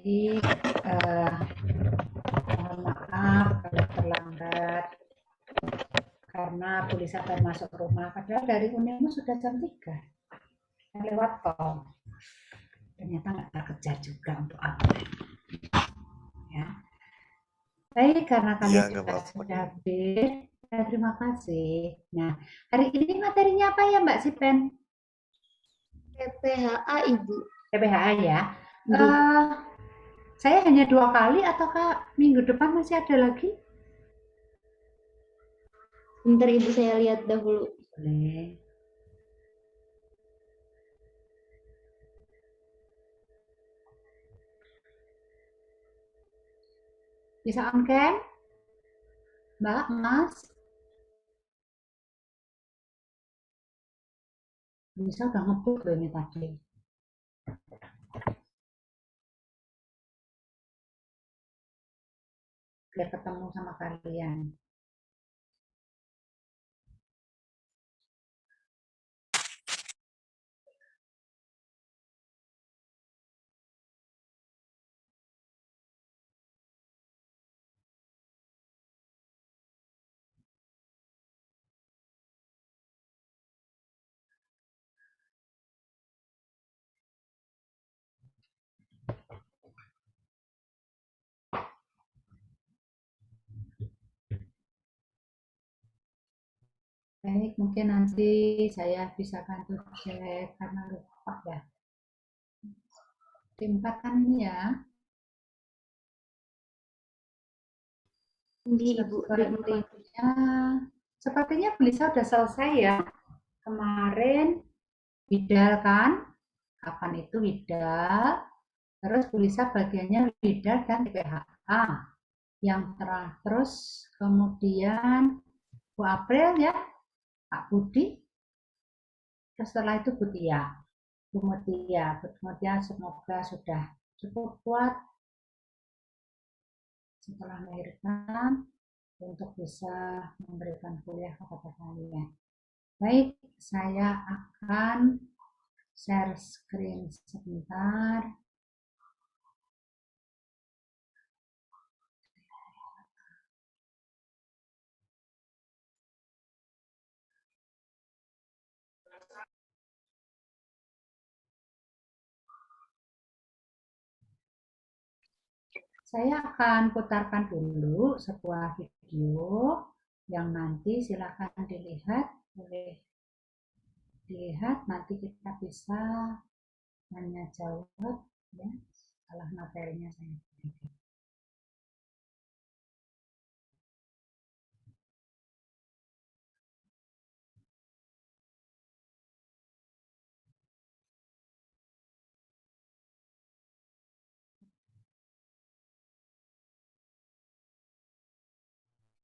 Baik, mohon maaf kalau terlambat karena Bu Lisa baru masuk rumah. Padahal dari Unilmu sudah jam 3 lewat tol. Ternyata nggak kerja juga untuk apa ya. Baik, karena kami Iya, nggak juga apa-apa. sudah hadir, terima kasih. Nah, hari ini materinya apa ya Mbak Sipen? PPHA Ibu. PPHA ya. Nggih. Saya hanya 2 kali ataukah minggu depan masih ada lagi? Bentar Ibu, saya lihat dahulu. Boleh. Bisa on cam? Mbak, Mas? Bisa udah ngebut loh ini tadi. Biar ketemu sama kalian. Baik, mungkin nanti saya bisa bantu cek karena lupa ya. Di 4 kan ini ya. Nggih Ibu, Sepertinya, sepertinya Belisa udah selesai ya. Kemarin Widal kan? Kapan itu Widal? Terus Belisa bagiannya Widal dan TPHA. Yang terus kemudian Bu April ya, Pak Budi. Terus setelah itu Bu Tia. Bu Mutia, semoga sudah cukup kuat setelah melahirkan untuk bisa memberikan kuliah kepada kalian. Baik, saya akan share screen sebentar. Saya akan putarkan dulu sebuah video yang nanti silakan dilihat nanti kita bisa tanya jawab ya setelah materinya saya berikan.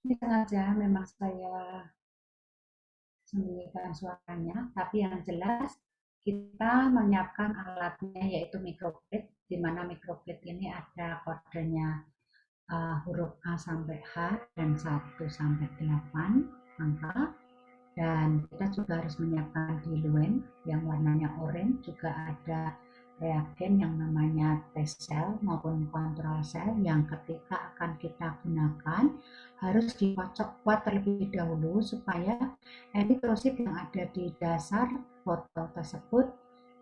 Ini sengaja memang saya sembunyikan suaranya, tapi yang jelas kita menyiapkan alatnya yaitu microgrid, di mana microgrid ini ada kodenya huruf A sampai H dan 1 sampai 8 angka, dan kita juga harus menyiapkan diluent yang warnanya oranye, juga ada reagen yang namanya test cell maupun control cell yang ketika akan kita gunakan harus dikocok kuat terlebih dahulu supaya eritrosit yang ada di dasar botol tersebut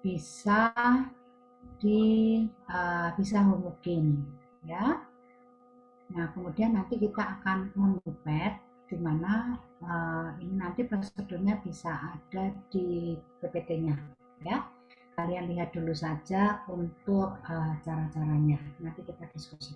bisa bisa homogen ya. Nah, kemudian nanti kita akan mempipet di mana ini nanti prosedurnya bisa ada di PPT-nya ya. Kalian lihat dulu saja untuk cara-caranya. Nanti kita diskusi.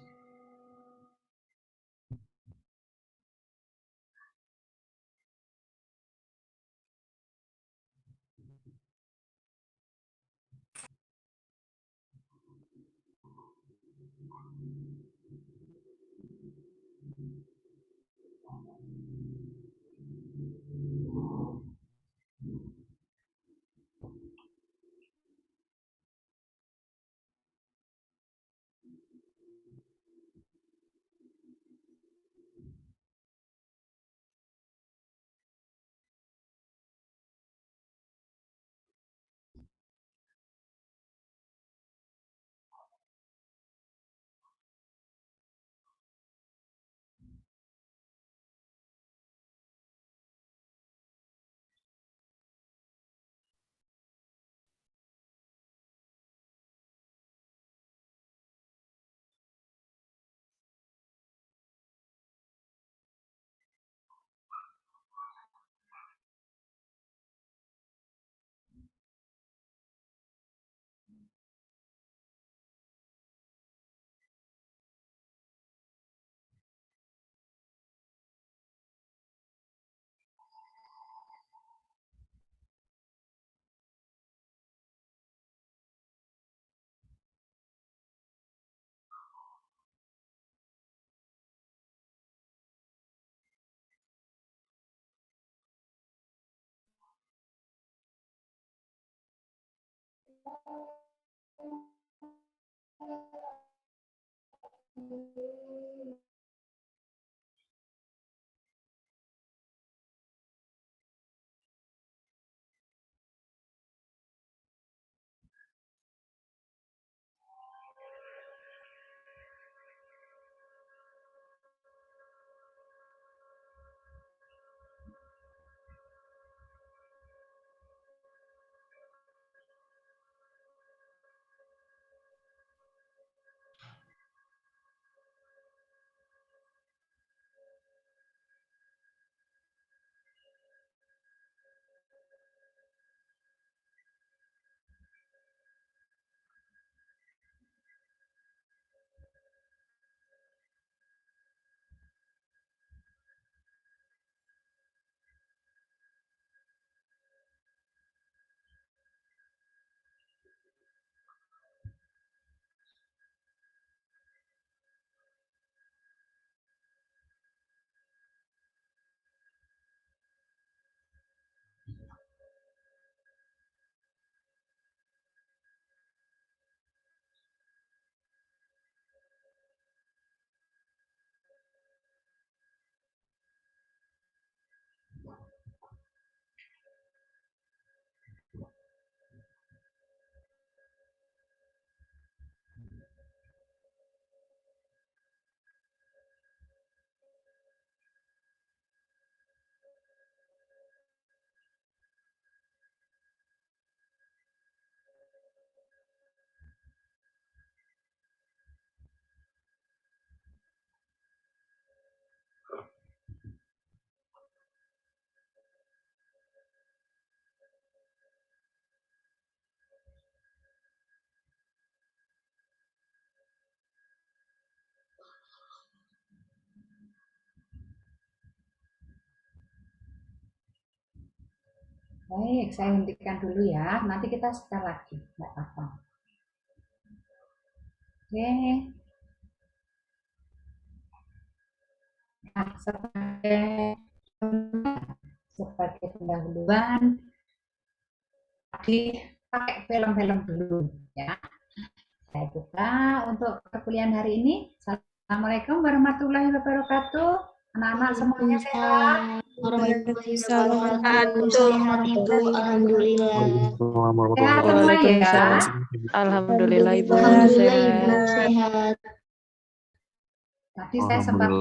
Baik, saya hentikan dulu ya. Nanti kita setel lagi, nggak apa-apa. Oke. Nah, sebagai pendahuluan, tadi pakai film-film dulu ya. Saya buka untuk perkuliahan hari ini. Assalamualaikum warahmatullahi wabarakatuh. Anak-anak semuanya sehat. Warahmatullahi Waalaikumsalam. wabarakatuh. Sehat Ibu, alhamdulillah. Sehat semua ya. Waalaikumsalam. Alhamdulillah Ibu Alhamdulillah Ibu sehat. sehat. Tadi saya sempat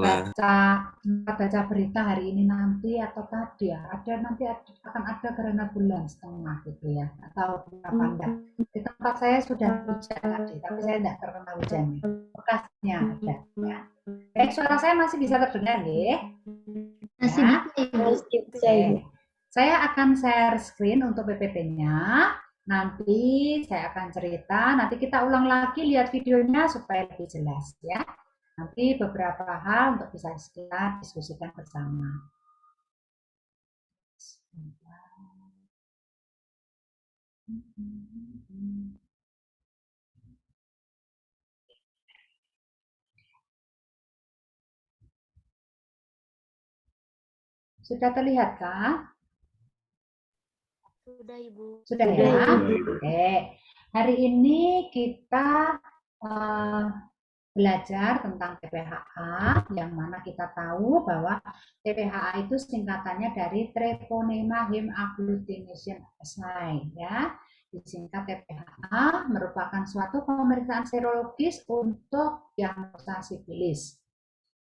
baca berita hari ini nanti atau tadi ya, akan ada gerhana bulan setengah gitu ya, atau berapa enggak. Di tempat saya sudah hujan tadi, tapi saya tidak terkena hujannya. Bekasnya ada ya. Suara saya masih bisa terdengar ya? Masih Ya. bisa Ibu. Saya akan share screen untuk PPT-nya. Nanti saya akan cerita, nanti kita ulang lagi lihat videonya supaya lebih jelas ya. Nanti beberapa hal untuk bisa kita diskusikan bersama. Sudah terlihat kah? Sudah Ibu. Sudah ya? Oke. Hari ini kita belajar tentang TPHA, yang mana kita tahu bahwa TPHA itu singkatannya dari Treponema Heme Agglutination Assay ya. Disingkat TPHA merupakan suatu pemeriksaan serologis untuk diagnosa sifilis.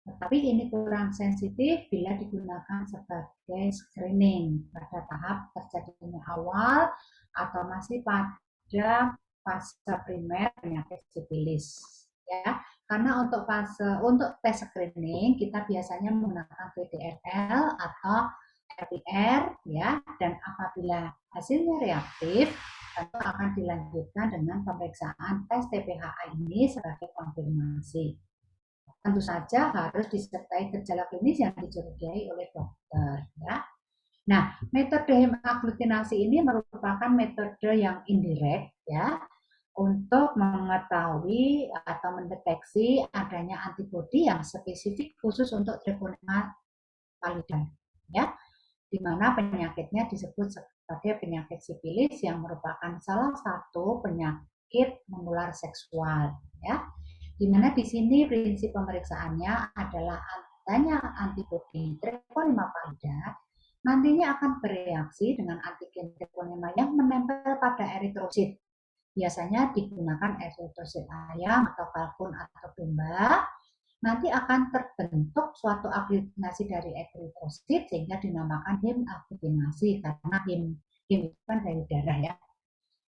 Tetapi ini kurang sensitif bila digunakan sebagai screening pada tahap terjadinya awal atau masih pada fase primer penyakit sifilis ya. Karena untuk tes screening kita biasanya menggunakan VDRL atau RPR ya, dan apabila hasilnya reaktif tentu akan dilanjutkan dengan pemeriksaan tes TPHA ini sebagai konfirmasi. Tentu saja harus disertai gejala klinis yang dicurigai oleh dokter ya. Nah, metode hemagglutinasi ini merupakan metode yang indirect ya, untuk mengetahui atau mendeteksi adanya antibodi yang spesifik khusus untuk Treponema pallidum ya, di mana penyakitnya disebut pada penyakit sifilis yang merupakan salah satu penyakit menular seksual, ya. Di mana di sini prinsip pemeriksaannya adalah adanya antibodi treponema pallida nantinya akan bereaksi dengan antigen treponema yang menempel pada eritrosit. Biasanya digunakan eritrosit ayam atau kalkun atau domba. Nanti akan terbentuk suatu aglutinasi dari eritrosit sehingga dinamakan hemaglutinasi karena hem itu kan dari darah, ya.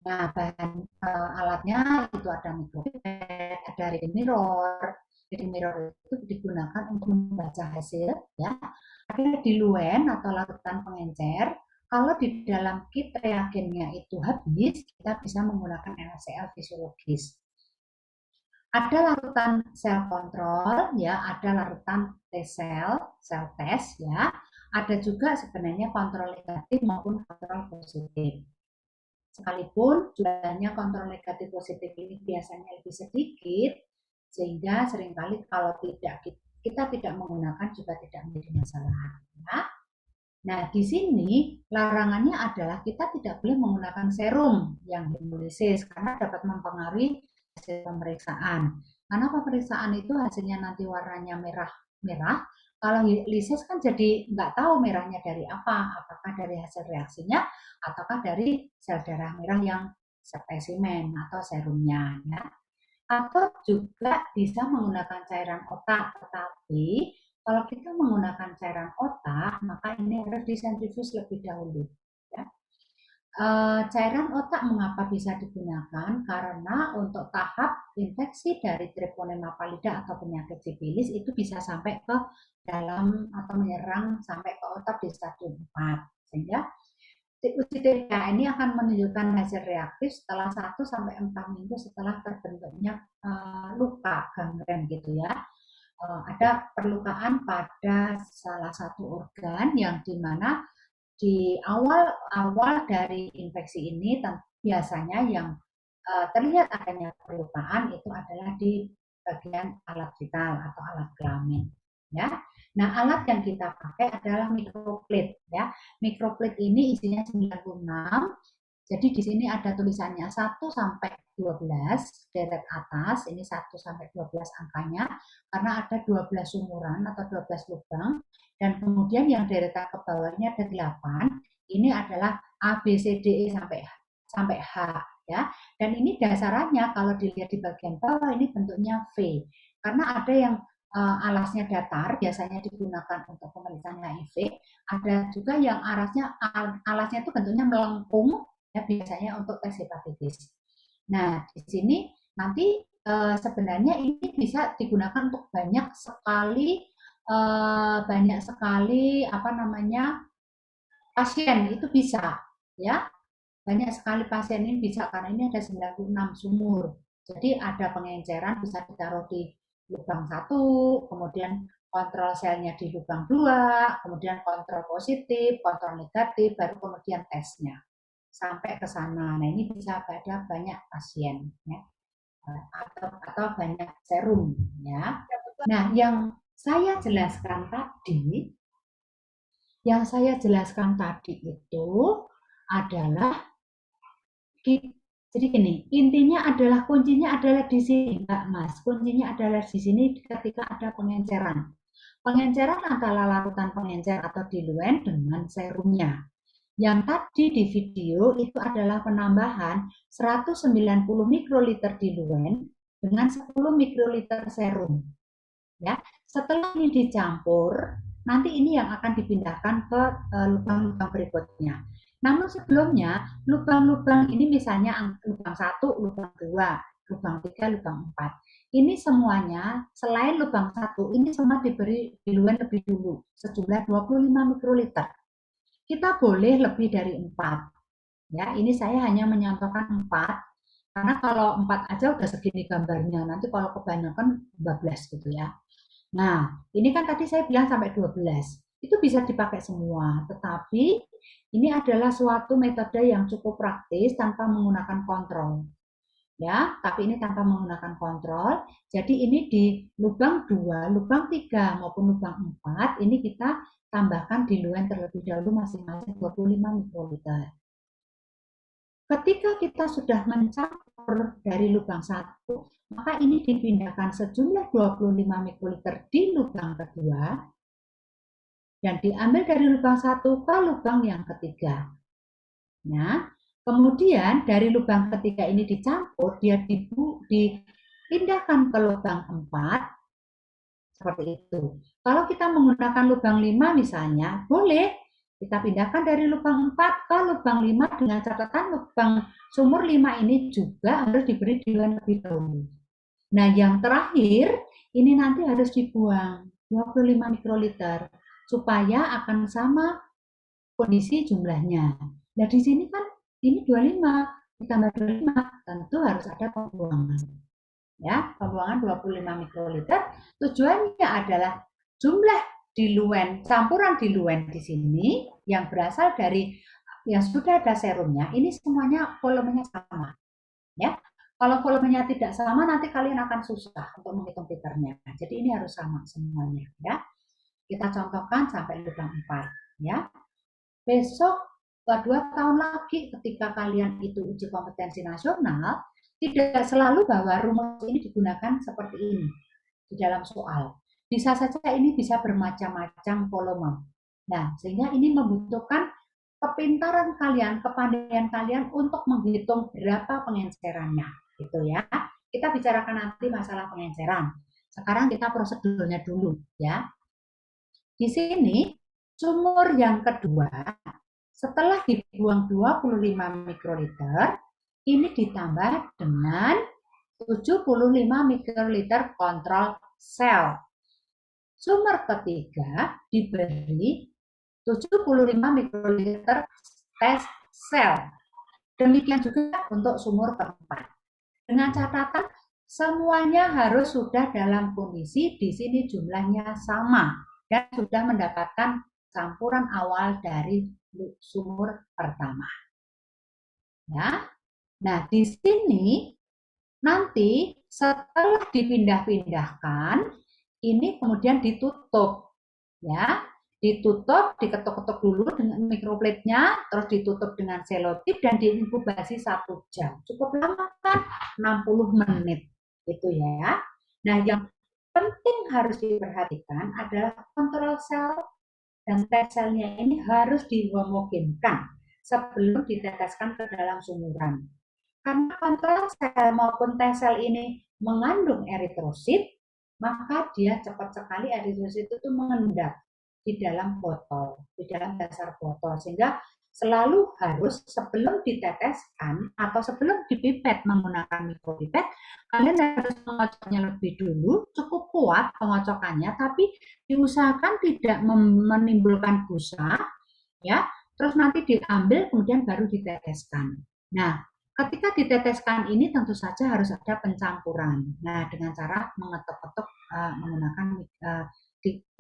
Nah, bahan alatnya itu ada mikropipet, ada reading mirror. Reading mirror itu digunakan untuk membaca hasil, ya. Ada diluent atau larutan pengencer. Kalau di dalam kit reagennya itu habis, kita bisa menggunakan NaCl fisiologis. Ada larutan sel kontrol, ya, ada larutan T-sel, sel tes, ya. Ada juga sebenarnya kontrol negatif maupun kontrol positif. Sekalipun jumlahnya kontrol negatif positif ini biasanya lebih sedikit, sehingga seringkali kalau kita tidak menggunakan juga tidak menjadi masalah. Ya. Nah, di sini larangannya adalah kita tidak boleh menggunakan serum yang hemolisis karena dapat mempengaruhi hasil pemeriksaan. Karena pemeriksaan itu hasilnya nanti warnanya merah-merah. Kalau lisis kan jadi nggak tahu merahnya dari apa, apakah dari hasil reaksinya ataukah dari sel darah merah yang spesimen atau serumnya, ya. Atau juga bisa menggunakan cairan otak, tetapi kalau kita menggunakan cairan otak, maka ini harus disentrifus lebih dahulu, ya. Cairan otak mengapa bisa digunakan? Karena untuk tahap infeksi dari treponema pallida atau penyakit sifilis itu bisa sampai ke dalam atau menyerang sampai ke otak di stadium 4. Sehingga uji TK ini akan menunjukkan hasil reaktif setelah 1-4 minggu setelah terbentuknya luka gangren gitu, ya. Ada perlukaan pada salah satu organ yang dimana di awal dari infeksi ini biasanya yang terlihat adanya perlukaan itu adalah di bagian alat vital atau alat kelamin, ya. Nah, alat yang kita pakai adalah mikroplate, ya. Mikroplate ini isinya 96. Jadi di sini ada tulisannya 1-12 deret atas, ini 1-12 angkanya, karena ada 12 sumuran atau 12 lubang, dan kemudian yang deretan ke bawahnya ada 8, ini adalah A, B, C, D, E sampai H, ya. Dan ini dasarannya kalau dilihat di bagian bawah ini bentuknya V, karena ada yang alasnya datar, biasanya digunakan untuk pemeriksaan HIV, ada juga yang alasnya itu bentuknya melengkung, ya, biasanya untuk tes hepatitis. Nah, di sini nanti sebenarnya ini bisa digunakan untuk banyak sekali pasien, itu bisa, ya. Banyak sekali pasien ini bisa karena ini ada 96 sumur. Jadi ada pengenceran bisa ditaruh di lubang 1, kemudian kontrol selnya di lubang 2, kemudian kontrol positif, kontrol negatif, baru kemudian tesnya sampai ke sana. Nah, ini bisa pada banyak pasien, ya, atau banyak serum, ya. Nah, yang saya jelaskan tadi itu adalah jadi gini, kuncinya adalah di sini, Mbak Mas. Kuncinya adalah di sini ketika ada pengenceran. Pengenceran antara larutan pengencer atau diluent dengan serumnya. Yang tadi di video itu adalah penambahan 190 mikroliter diluent dengan 10 mikroliter serum. Ya, setelah ini dicampur, nanti ini yang akan dipindahkan ke lubang-lubang berikutnya. Namun sebelumnya, lubang-lubang ini misalnya lubang 1, lubang 2, lubang 3, lubang 4. Ini semuanya, selain lubang 1, ini semua diberi diluent lebih dulu, sejumlah 25 mikroliter. Kita boleh lebih dari 4. Ya, ini saya hanya menyampaikan 4, karena kalau 4 aja udah segini gambarnya, nanti kalau kebanyakan 12 gitu, ya. Nah, ini kan tadi saya bilang sampai 12. Itu bisa dipakai semua, tetapi ini adalah suatu metode yang cukup praktis tanpa menggunakan kontrol. Ya, tapi ini tanpa menggunakan kontrol. Jadi ini di lubang 2, lubang 3 maupun lubang 4 ini kita tambahkan diluent terlebih dahulu masing-masing 25 mikroliter. Ketika kita sudah mencampur dari lubang 1, maka ini dipindahkan sejumlah 25 mikroliter di lubang kedua dan diambil dari lubang 1 ke lubang yang ketiga. Nah, kemudian dari lubang ketiga ini dicampur, dia dipindahkan ke lubang 4, seperti itu. Kalau kita menggunakan lubang 5 misalnya, boleh kita pindahkan dari lubang 4 ke lubang 5 dengan catatan lubang sumur 5 ini juga harus diberi diluan lebih dahulu. Nah, yang terakhir ini nanti harus dibuang 25 mikroliter supaya akan sama kondisi jumlahnya. Nah, di sini kan ini 25 ditambah 25 tentu harus ada pembuangan. Ya, pembuangan 25 mikroliter tujuannya adalah jumlah diluen, campuran diluen di sini yang berasal dari yang sudah ada serumnya, ini semuanya volumenya sama. Ya, kalau volumenya tidak sama nanti kalian akan susah untuk menghitung liternya. Jadi ini harus sama semuanya. Ya, kita contohkan sampai lubang 4. Ya, besok 2 tahun lagi ketika kalian itu uji kompetensi nasional, tidak selalu bahwa rumus ini digunakan seperti ini di dalam soal. Bisa saja ini bisa bermacam-macam volume. Nah, sehingga ini membutuhkan kepintaran kalian, kepandaian kalian untuk menghitung berapa pengencerannya, gitu ya. Kita bicarakan nanti masalah pengenceran. Sekarang kita prosedurnya dulu, ya. Di sini sumur yang kedua setelah dibuang 25 mikroliter, ini ditambah dengan 75 mikroliter kontrol sel. Sumur ketiga diberi 75 mikroliter tes sel. Demikian juga untuk sumur keempat. Dengan catatan semuanya harus sudah dalam kondisi di sini jumlahnya sama dan sudah mendapatkan campuran awal dari sumur pertama. Ya. Nah, di sini nanti setelah dipindah-pindahkan, ini kemudian ditutup. Ya, ditutup, diketuk-ketuk dulu dengan mikroplate-nya, terus ditutup dengan selotip dan diinkubasi 1 jam. Cukup lama kan? 60 menit. Itu ya. Nah, yang penting harus diperhatikan adalah kontrol sel dan tes selnya ini harus dihomogenkan sebelum diteteskan ke dalam sumuran. Karena kontrol sel maupun tes sel ini mengandung eritrosit, maka dia cepat sekali eritrosit itu mengendap di dalam botol, di dalam dasar botol, sehingga selalu harus sebelum diteteskan atau sebelum dipipet menggunakan mikropipet, kalian harus mengocoknya lebih dulu, cukup kuat pengocokannya, tapi diusahakan tidak menimbulkan busa, ya. Terus nanti diambil kemudian baru diteteskan. Nah, ketika diteteskan ini tentu saja harus ada pencampuran. Nah, dengan cara mengetuk-ketuk menggunakan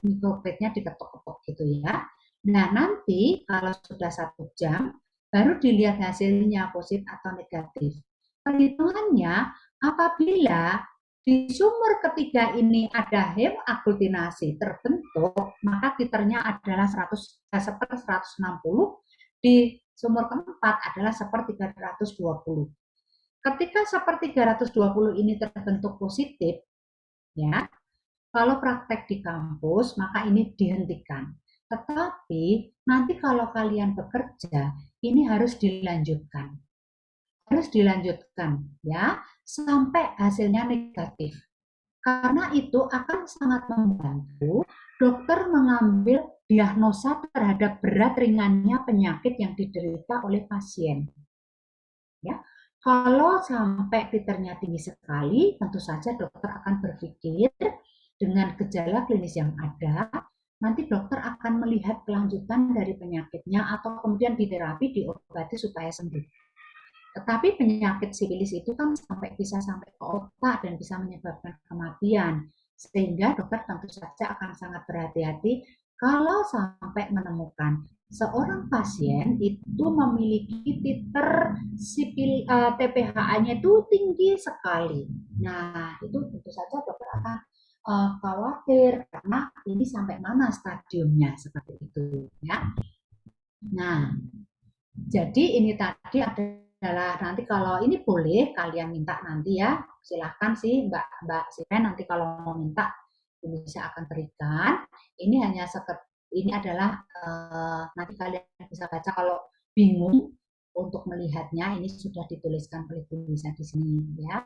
mikroplate-nya diketuk-ketuk gitu ya. Nah, nanti kalau sudah 1 jam baru dilihat hasilnya positif atau negatif. Perhitungannya apabila di sumur ketiga ini ada hemaglutinasi terbentuk, maka titernya adalah 160, di sumur keempat adalah 320. Ketika 320 ini terbentuk positif, ya, kalau praktek di kampus, maka ini dihentikan. Tetapi nanti kalau kalian bekerja, ini harus dilanjutkan. Harus dilanjutkan ya sampai hasilnya negatif. Karena itu akan sangat membantu dokter mengambil diagnosa terhadap berat ringannya penyakit yang diderita oleh pasien. Ya, kalau sampai titernya tinggi sekali, tentu saja dokter akan berpikir dengan gejala klinis yang ada, nanti dokter akan melihat kelanjutan dari penyakitnya atau kemudian diterapi, diobati supaya sembuh. Tetapi penyakit sifilis itu kan bisa sampai ke otak dan bisa menyebabkan kematian. Sehingga dokter tentu saja akan sangat berhati-hati kalau sampai menemukan seorang pasien itu memiliki titer TPH-nya itu tinggi sekali. Nah, itu tentu saja dokter akan khawatir karena ini sampai mana stadiumnya seperti itu ya. Nah, jadi ini tadi ada adalah nanti kalau ini boleh kalian minta nanti ya, silahkan sih Mbak Sipen nanti kalau mau minta bisa akan berikan. Ini hanya ini adalah nanti kalian bisa baca kalau bingung untuk melihatnya, ini sudah dituliskan oleh Bu Lisa di sini ya.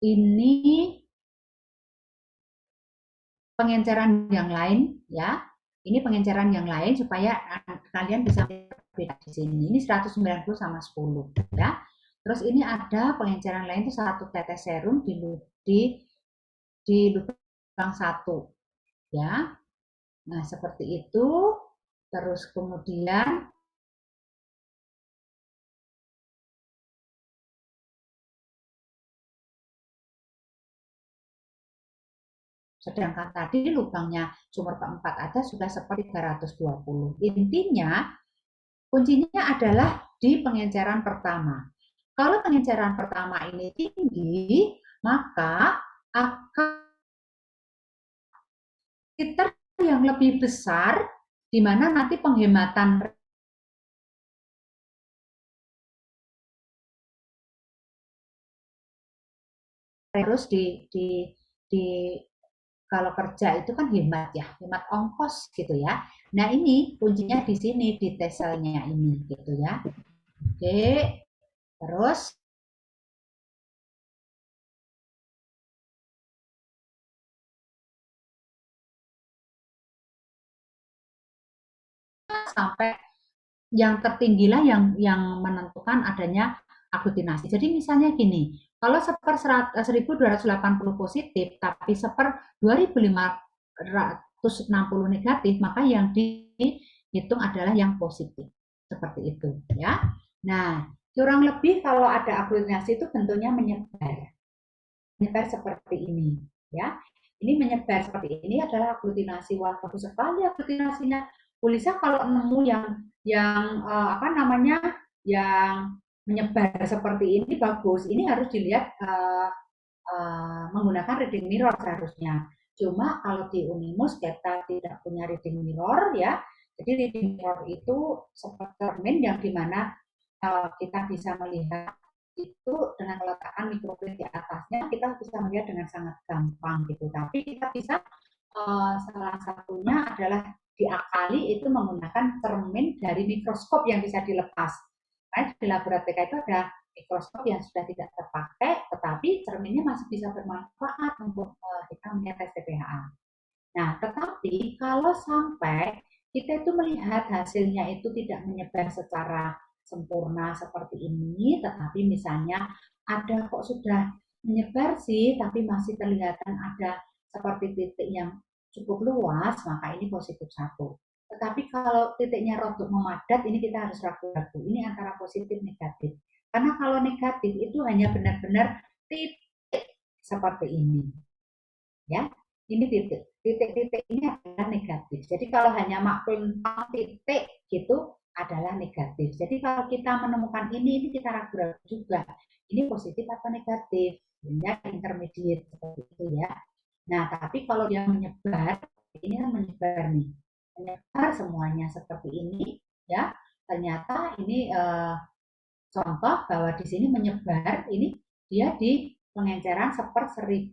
Ini pengenceran yang lain ya. Ini pengenceran yang lain supaya kalian bisa beda di sini. Ini 190 sama 10 ya. Terus ini ada pengenceran lain itu 1 tetes serum di lubang 1 ya. Nah, seperti itu. Terus kemudian sedangkan tadi lubangnya sumur keempat ada sudah seperti 320. Intinya kuncinya adalah di pengenceran pertama. Kalau pengenceran pertama ini tinggi, maka akan liter yang lebih besar, di mana nanti penghematan terus di kalau kerja itu kan hemat ya, hemat ongkos gitu ya. Nah ini kuncinya di sini di teselnya ini gitu ya. Oke, terus sampai yang tertinggilah yang menentukan adanya aglutinasi. Jadi misalnya gini, kalau 1280 positif tapi 2560 negatif, maka yang dihitung adalah yang positif. Seperti itu ya. Nah, kurang lebih kalau ada aglutinasi itu bentuknya menyebar. Menyebar seperti ini ya. Ini menyebar seperti ini adalah aglutinasi. Wah, bagus sekali aglutinasinya. Polisa kalau nemu yang apa namanya yang menyebar seperti ini bagus. Ini harus dilihat menggunakan reading mirror seharusnya. Cuma kalau di Unimus kita tidak punya reading mirror ya. Jadi reading mirror itu seperti cermin yang dimana kita bisa melihat itu dengan meletakkan mikroplate di atasnya kita bisa melihat dengan sangat gampang gitu. Tapi kita bisa salah satunya adalah diakali itu menggunakan cermin dari mikroskop yang bisa dilepas. Karena di laboratorium itu ada mikroskop yang sudah tidak terpakai, tetapi cerminnya masih bisa bermanfaat untuk kita melihat tes TPHA. Nah, tetapi kalau sampai kita itu melihat hasilnya itu tidak menyebar secara sempurna seperti ini, tetapi misalnya ada kok sudah menyebar sih, tapi masih kelihatan ada seperti titik yang cukup luas, maka ini positif 1. Tetapi kalau titiknya rodok memadat, ini kita harus ragu-ragu. Ini antara positif negatif. Karena kalau negatif itu hanya benar-benar titik seperti ini. Ya, ini titik ini adalah negatif. Jadi kalau hanya maklum titik gitu adalah negatif. Jadi kalau kita menemukan ini kita ragu-ragu juga. Ini positif atau negatif? Ya, intermediate seperti itu ya. Nah, tapi kalau dia menyebar, ini kan menyebar nih. Menyebar semuanya seperti ini ya. Ternyata ini contoh bahwa di sini menyebar, ini dia di pengenceran 1280.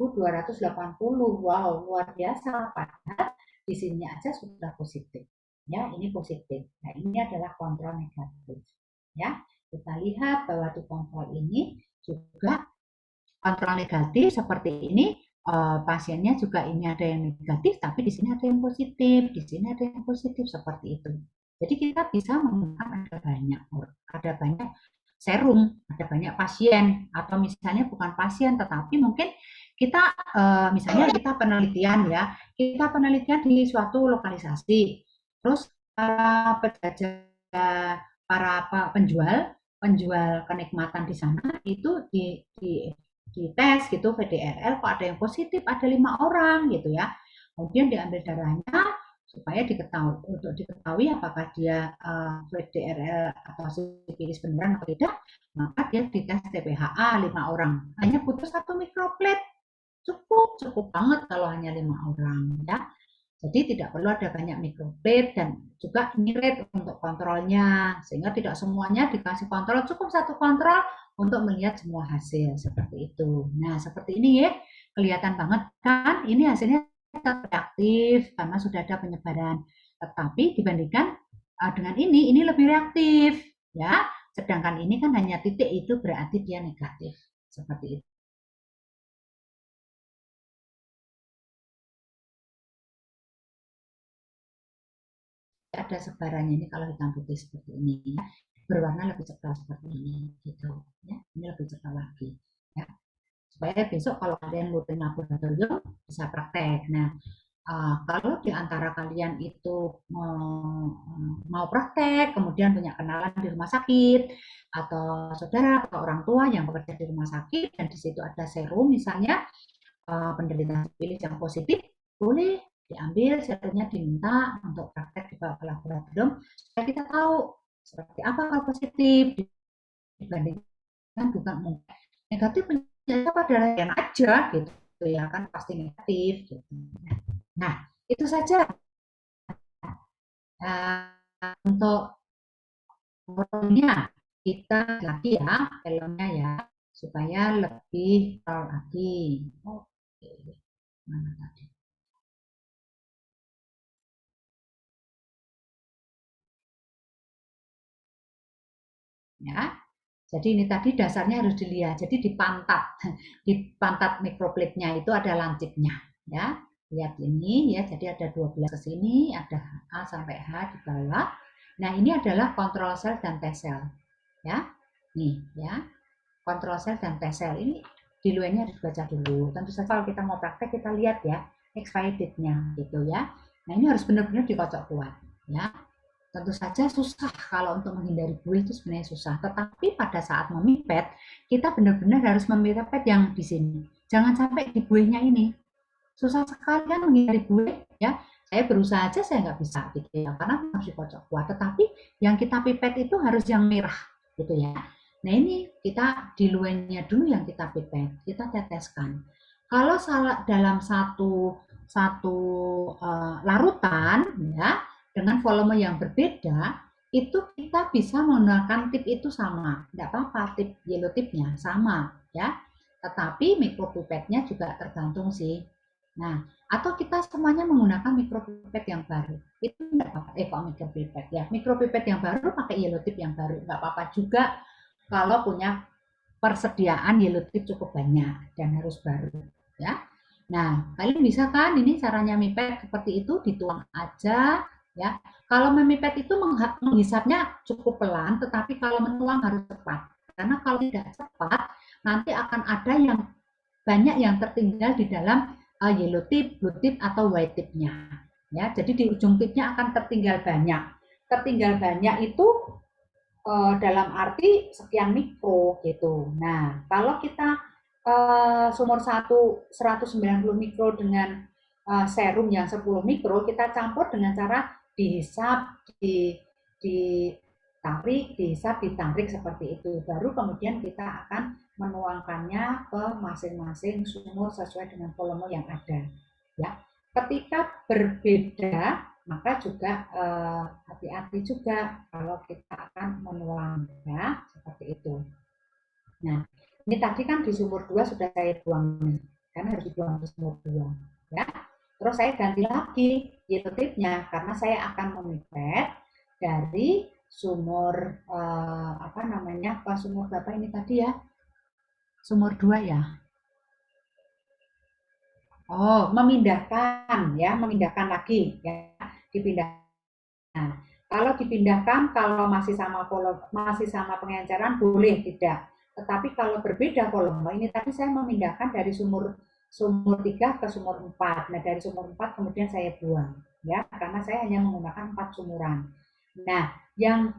Wow, luar biasa. Padahal di sini aja sudah positif. Ya, ini positif. Nah, ini adalah kontrol negatif. Ya, kita lihat bahwa di kontrol ini juga kontrol negatif seperti ini. Pasiennya juga ini ada yang negatif, tapi di sini ada yang positif, di sini ada yang positif seperti itu. Jadi kita bisa menggunakan ada banyak serum, ada banyak pasien, atau misalnya bukan pasien, tetapi mungkin kita misalnya kita penelitian ya, kita penelitian di suatu lokalisasi, terus para penjual kenikmatan di sana itu di tes gitu VDRL kok ada yang positif, ada 5 orang gitu ya. Kemudian diambil darahnya supaya diketahui apakah dia VDRL atau sifilis beneran atau tidak, maka dia dites TPHA 5 orang. Hanya butuh 1 mikroplate. Cukup banget kalau hanya 5 orang ya. Jadi tidak perlu ada banyak microplate dan juga ini rate untuk kontrolnya, sehingga tidak semuanya dikasih kontrol, cukup satu kontrol untuk melihat semua hasil seperti itu. Nah seperti ini ya, kelihatan banget kan ini hasilnya tetap reaktif karena sudah ada penyebaran. Tetapi dibandingkan dengan ini lebih reaktif ya. Sedangkan ini kan hanya titik, itu berarti dia negatif seperti itu. Ada sebarannya ini kalau hitam putih seperti ini ya. Berwarna lebih cerah seperti ini gitu ya. Ini lebih cerah lagi ya. Supaya besok kalau kalian rutin laboratorium bisa praktek. Nah, kalau di antara kalian itu mau praktek, kemudian punya kenalan di rumah sakit, atau saudara atau orang tua yang bekerja di rumah sakit, dan di situ ada serum misalnya, penderita sifilis yang positif, boleh diambil serumnya, diminta untuk praktek dibawa ke laboratorium supaya kita tahu seperti apa kalau positif dibandingkan bukan negatif penyakit adalah yang aja gitu ya kan, pasti negatif gitu. Nah itu saja untuk fotonya. Kita lagi ya filmnya ya supaya lebih terang lagi. Oke, mana tadi? Ya, jadi ini tadi dasarnya harus dilihat. Jadi di pantat mikroplate-nya itu ada lancipnya, ya. Lihat ini ya, jadi ada 12 ke sini, ada A sampai H di bawah. Nah, ini adalah kontrol sel dan T sel, ya. Nih, ya. Kontrol sel dan T sel ini di luarnya harus baca dulu. Tentu saja kalau kita mau praktek kita lihat ya expired date-nya gitu ya. Nah, ini harus benar-benar dikocok kuat, ya. Tentu saja susah kalau untuk menghindari buih itu sebenarnya susah. Tetapi pada saat memipet, kita benar-benar harus memipet yang di sini. Jangan sampai di buihnya ini. Susah sekali kan menghindari buih ya. Saya berusaha aja saya nggak bisa gitu ya, karena harus dikocok kuat. Tetapi yang kita pipet itu harus yang merah gitu ya. Nah ini kita di luarnya dulu yang kita pipet, kita teteskan. Kalau salah dalam satu larutan ya, dengan volume yang berbeda, itu kita bisa menggunakan tip itu sama, tidak apa-apa, tip yellow tipnya sama ya, tetapi mikropipetnya juga tergantung sih. Nah, atau kita semuanya menggunakan mikropipet yang baru, itu tidak apa-apa. Kok mikropipet ya, mikropipet yang baru pakai yellow tip yang baru, nggak apa-apa juga kalau punya persediaan yellow tip cukup banyak dan harus baru ya. Nah, kalian bisa kan ini caranya mipet seperti itu, dituang aja ya. Kalau memipet itu menghisapnya cukup pelan, tetapi kalau menuang harus cepat. Karena kalau tidak cepat, nanti akan ada yang banyak yang tertinggal di dalam yellow tip, blue tip atau white tipnya. Ya, jadi di ujung tipnya akan tertinggal banyak. Tertinggal banyak itu dalam arti sekian mikro gitu. Nah, kalau kita sumur 190 mikro dengan serum yang 10 mikro, kita campur dengan cara dihisap, ditarik, dihisap, ditarik seperti itu. Baru kemudian kita akan menuangkannya ke masing-masing sumur sesuai dengan volume yang ada. Ya, ketika berbeda maka juga hati-hati juga kalau kita akan menuang ya, seperti itu. Nah, ini tadi kan di sumur 2 sudah saya tuang nih, karena harus dibuang di sumur 2 ya. Terus saya ganti lagi yellow tipnya karena saya akan memipet dari sumur apa namanya, sumur berapa ini tadi ya? Sumur 2 ya. Oh, memindahkan ya, memindahkan lagi ya, dipindah. Nah, kalau dipindahkan, kalau masih sama pengenceran boleh tidak. Tetapi kalau berbeda volume, ini tadi saya memindahkan dari sumur 3 ke sumur 4. Nah, dari sumur 4 kemudian saya buang ya, karena saya hanya menggunakan 4 sumuran. Nah, yang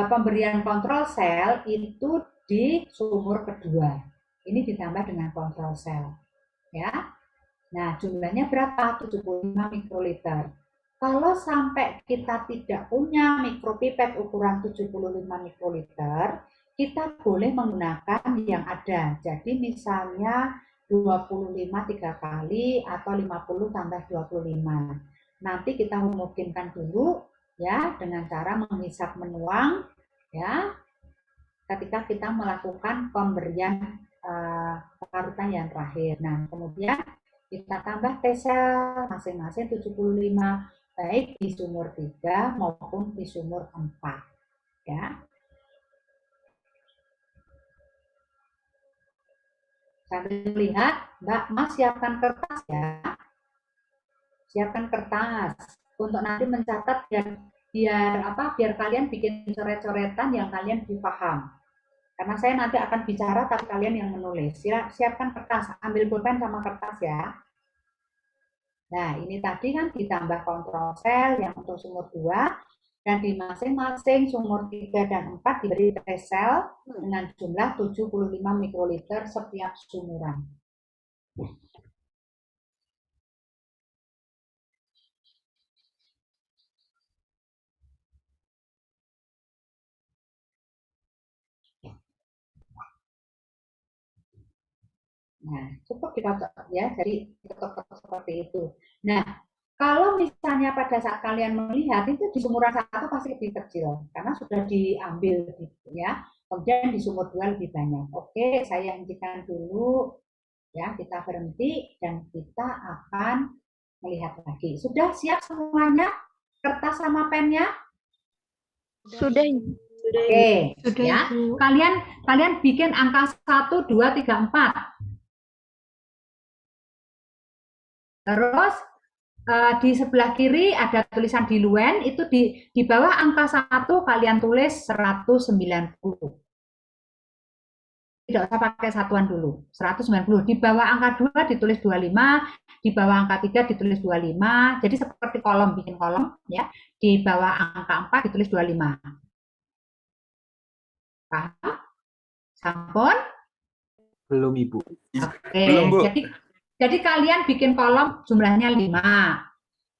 pemberian kontrol sel itu di sumur kedua. Ini ditambah dengan kontrol sel ya. Nah, jumlahnya berapa? 75 mikroliter. Kalau sampai kita tidak punya mikropipet ukuran 75 mikroliter, kita boleh menggunakan yang ada. Jadi misalnya 25 3 kali atau 50 tambah 25. Nanti kita memungkinkan dulu ya dengan cara menghisap menuang ya ketika kita melakukan pemberian parutan yang terakhir. Nah, kemudian kita tambah T-sel masing-masing 75 baik di sumur 3 maupun di sumur 4 ya. Sambil lihat, Mbak Mas siapkan kertas ya. Siapkan kertas untuk nanti mencatat biar kalian bikin coret-coretan yang kalian dipaham. Karena saya nanti akan bicara tapi kalian yang menulis. Siapkan kertas, ambil pulpen sama kertas ya. Nah, ini tadi kan ditambah kontrol sel yang untuk sumur 2 dan di masing-masing sumur 3 dan 4 diberi T-sel dengan jumlah 75 mikroliter setiap sumuran. Nah, cukup dikocok ya, jadi dikocok seperti itu. Nah, kalau misalnya pada saat kalian melihat itu di sumuran 1 pasti lebih kecil karena sudah diambil gitu ya. Kemudian di sumur 2 lebih banyak. Oke, saya hentikan dulu ya, kita berhenti dan kita akan melihat lagi. Sudah siap semuanya? Kertas sama pennya? Sudah. Oke, Sudah, ya. Ibu. Kalian bikin angka 1 2 3 4. Terus di sebelah kiri ada tulisan diluen, itu di bawah angka 1 kalian tulis 190. Tidak usah pakai satuan dulu, 190. Di bawah angka 2 ditulis 25, di bawah angka 3 ditulis 25. Jadi seperti kolom, bikin kolom ya. Di bawah angka 4 ditulis 25. Paham? Sampun? Belum, Ibu. Oke, Belum, Bu. jadi kalian bikin kolom jumlahnya 5.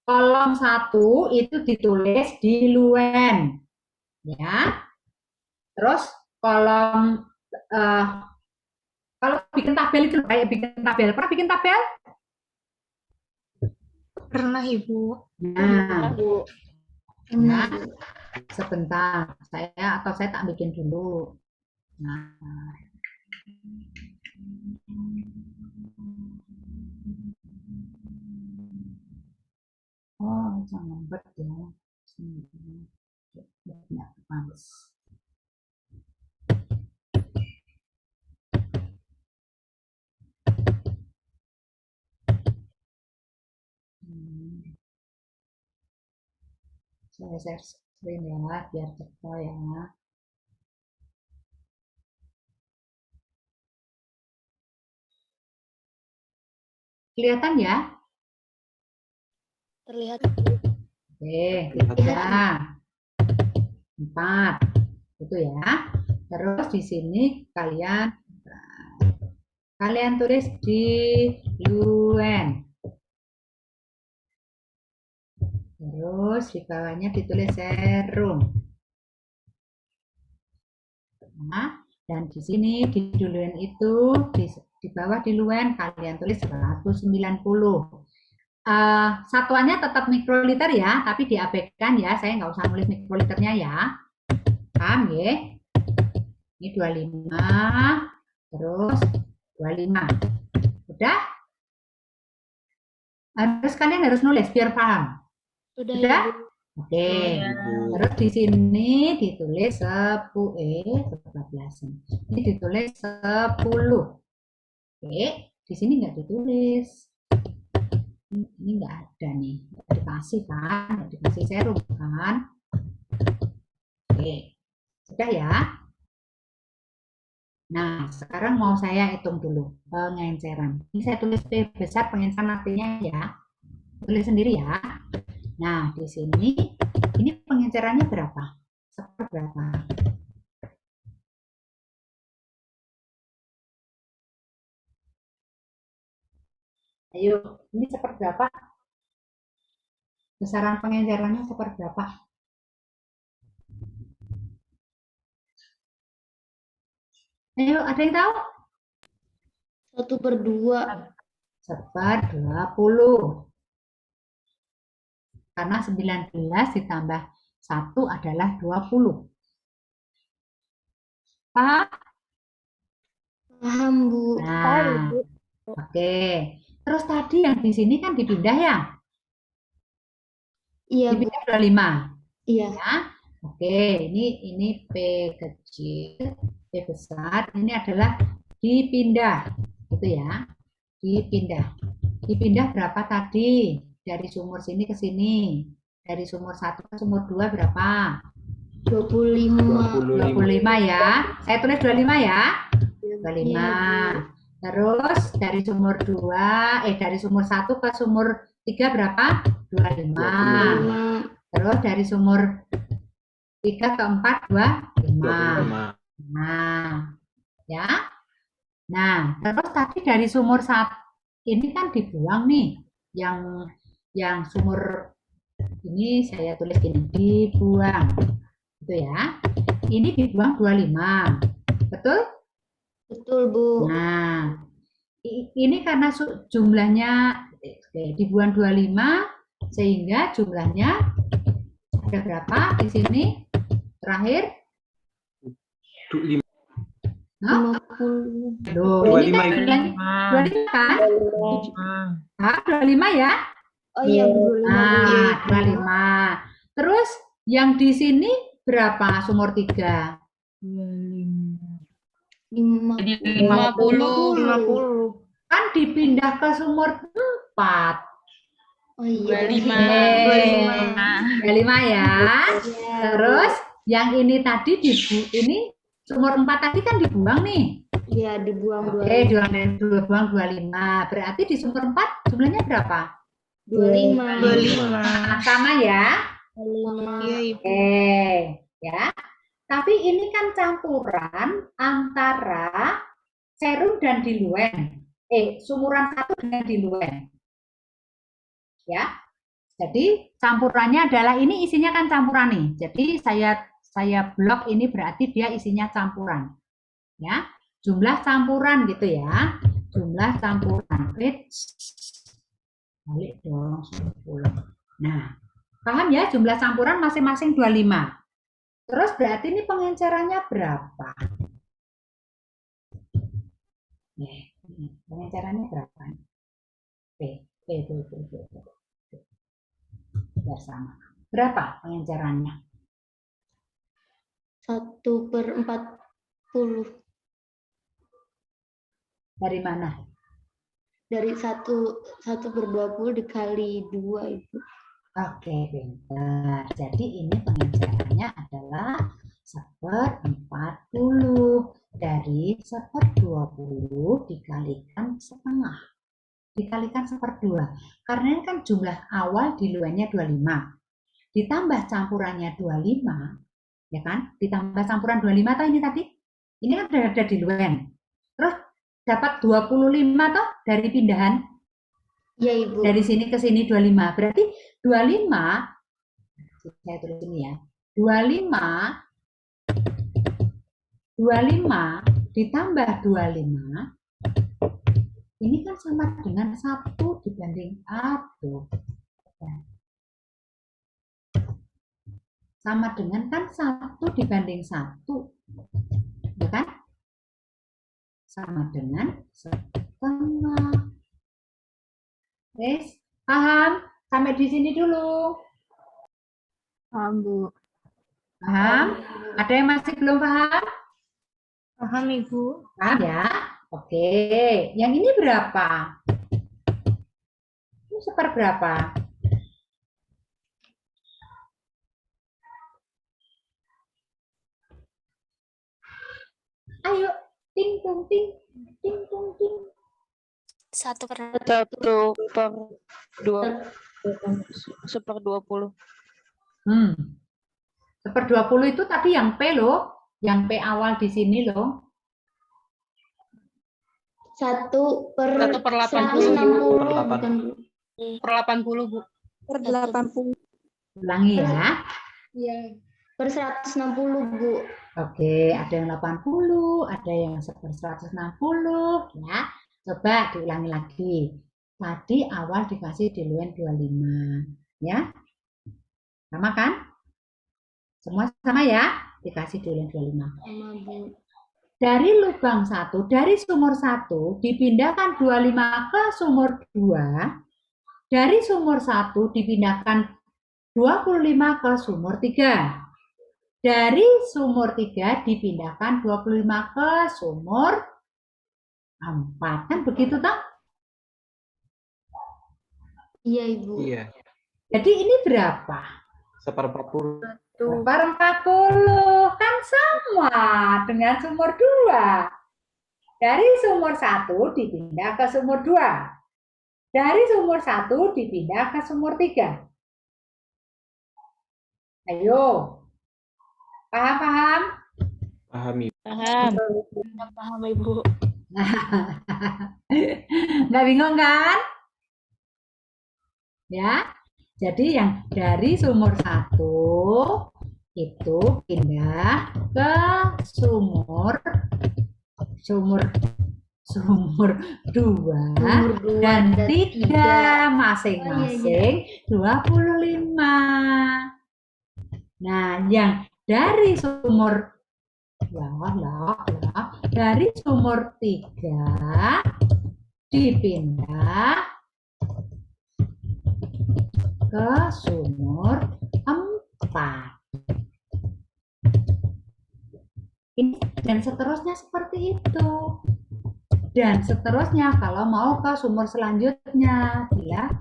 Kolom 1 itu ditulis diluen. Ya. Terus kolom kalau bikin tabel itu kayak bikin tabel. Pernah bikin tabel? Pernah, Ibu. Nah, Pernah, nah, sebentar. Saya tak bikin dulu. Nah. Oh, jangan bet ya. Banyak males. Saya share screen ya, biar cepat ya. Kelihatan ya? Terlihat. Oke, 3, 4, itu ya. Terus di sini kalian tulis diluen. Terus di bawahnya ditulis serum. Nah, dan di sini di diluen itu di bawah diluen kalian tulis 190. Satuannya tetap mikroliter ya, tapi diabaikan ya. Saya nggak usah nulis mikroliternya ya. Paham ya? Ini 25, terus 25. Udah? Kalian harus nulis biar paham. Sudah? Oke. Terus di sini ditulis 14. Ini ditulis 10. Oke, di sini nggak ditulis. Ini nggak ada nih, nggak dikasih kan, nggak dikasih serum kan. Oke, sudah ya. Nah, sekarang mau saya hitung dulu pengenceran. Ini saya tulis P besar pengenceran artinya ya. Tulis sendiri ya. Nah, di sini ini pengencerannya berapa? Seberapa? Ayo, ini seberapa? Besaran pengencerannya seberapa? Ayo, ada yang tahu? 1/2. 1/20. Karena 19 ditambah 1 adalah 20. Paham? Paham, Bu. Nah, oke. Terus tadi yang di sini kan dipindah ya? Iya, Bu. Dipindah 25. Iya. Ya. Oke, ini P kecil, P besar. Ini adalah dipindah. Gitu ya. Dipindah. Dipindah berapa tadi? Dari sumur sini ke sini. Dari sumur 1 ke sumur 2 berapa? 25. 25 ya. Saya tulis 25 ya. 25. Iya, Terus dari sumur 2, dari sumur 1 ke sumur 3 berapa? 25. 25. Terus dari sumur 3 ke 4, 25. 25. Nah, ya. Nah, terus tadi dari sumur 1 ini kan dibuang nih. Yang sumur ini saya tulis gini, dibuang. Gitu ya. Ini dibuang 25. Betul? Betul, Bu. Nah, ini karena jumlahnya dibuang 25 sehingga jumlahnya ada berapa di sini? Terakhir? 25. Hah? 50. Loh, ini kan 25. jumlahnya 25 kan? Ah, 25 ya? Oh iya, Bu. 25. 25. Terus yang di sini berapa sumur 3? 50. 50. Kan dipindah ke sumur 4. Oh iya. 25 ya. Iya. Terus yang ini tadi ini sumur 4 tadi kan dibuang nih. Iya, dibuang Oke, dibuang 25. Berarti di sumur 4 jumlahnya berapa? 25. 25. Nah, sama ya. 25. Iya, Ibu. Oke, ya. Tapi ini kan campuran antara serum dan diluent. Sumuran 1 dengan diluent. Ya. Jadi campurannya adalah ini isinya kan campuran nih. Jadi saya blok ini berarti dia isinya campuran. Ya. Jumlah campuran gitu ya. Jumlah campuran. Balik dong 10. Nah, paham ya jumlah campuran masing-masing 25. Terus berarti ini pengencerannya berapa? Pengencerannya berapa? P. Biar sama. Berapa pengencerannya? 1/40. Dari mana? Dari 1/20 dikali 2, Ibu. Oke, pintar. Jadi ini pengencerannya adalah 1/40. Dari 1/20 dikalikan setengah. Dikalikan 1/2. Karena ini kan jumlah awal diluennya 25. Ditambah campurannya 25. Ya kan? Ditambah campuran 25 atau ini tadi? Ini kan sudah ada diluen. Terus dapat 25 toh dari pindahan. Iya, Ibu. Dari sini ke sini 25. Berarti 25, saya tulis ini ya. 25 ditambah 25 ini kan sama dengan 1 dibanding 1. Sama dengan kan 1 dibanding 1. Ya kan? Sama dengan setengah. Guys, paham? Sampai di sini dulu. Paham, Bu. Paham? Ada yang masih belum paham? Paham, Ibu. Paham ya? Oke. Yang ini berapa? Ini seperberapa? Ayo, ting tung ting, ting tung ting. 1/20. 1/20 itu tadi yang P loh, yang P awal di sini loh. 1/160. bukan, Bu. Per 80, Bu. Per 80. Ulangi ya. Iya. Per 160, Bu. Oke, ada yang 80, ada yang 160 ya. Coba diulangi lagi. Tadi awal dikasih diluent 25. Ya. Sama kan? Semua sama ya? Dikasih diluent 25. Sama, Bu. Dari lubang 1, dari sumur 1 dipindahkan 25 ke sumur 2. Dari sumur 1 dipindahkan 25 ke sumur 3. Dari sumur 3 dipindahkan 25 ke sumur 4. Kan begitu toh? Iya, Ibu. Iya. Jadi ini berapa? 1/40. Seperempat puluh. Kan sama dengan sumur 2. Dari sumur 1 dipindah ke sumur 2. Dari sumur 1 dipindah ke sumur 3. Ayo. Paham-paham? Paham, Ibu. Paham. Paham, Ibu. Nggak bingung kan? Ya. Jadi yang dari sumur 1 itu pindah ke sumur 2 dan 3 masing-masing 25. Nah, yang dari sumur dari sumur 3 dipindah ke sumur 4. Ini dan seterusnya seperti itu. Dan seterusnya kalau mau ke sumur selanjutnya, dia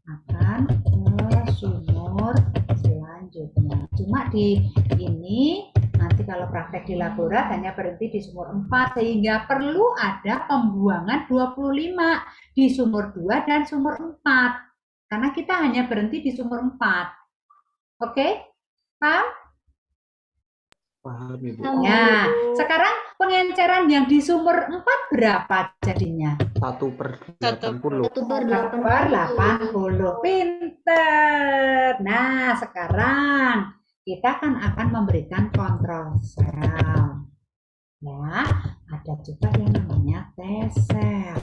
akan ke sumur selanjutnya. Cuma di ini nanti kalau praktek di laborat hanya berhenti di sumur 4 sehingga perlu ada pembuangan 25 di sumur 2 dan sumur 4. Karena kita hanya berhenti di sumur 4. Oke? Paham? Paham, Ibu. Nah, sekarang pengenceran yang di sumur 4 berapa jadinya? 1/80. 1/80. Pinter. Nah, sekarang kita akan memberikan kontrol sel. Ya, ada juga yang namanya T-sel.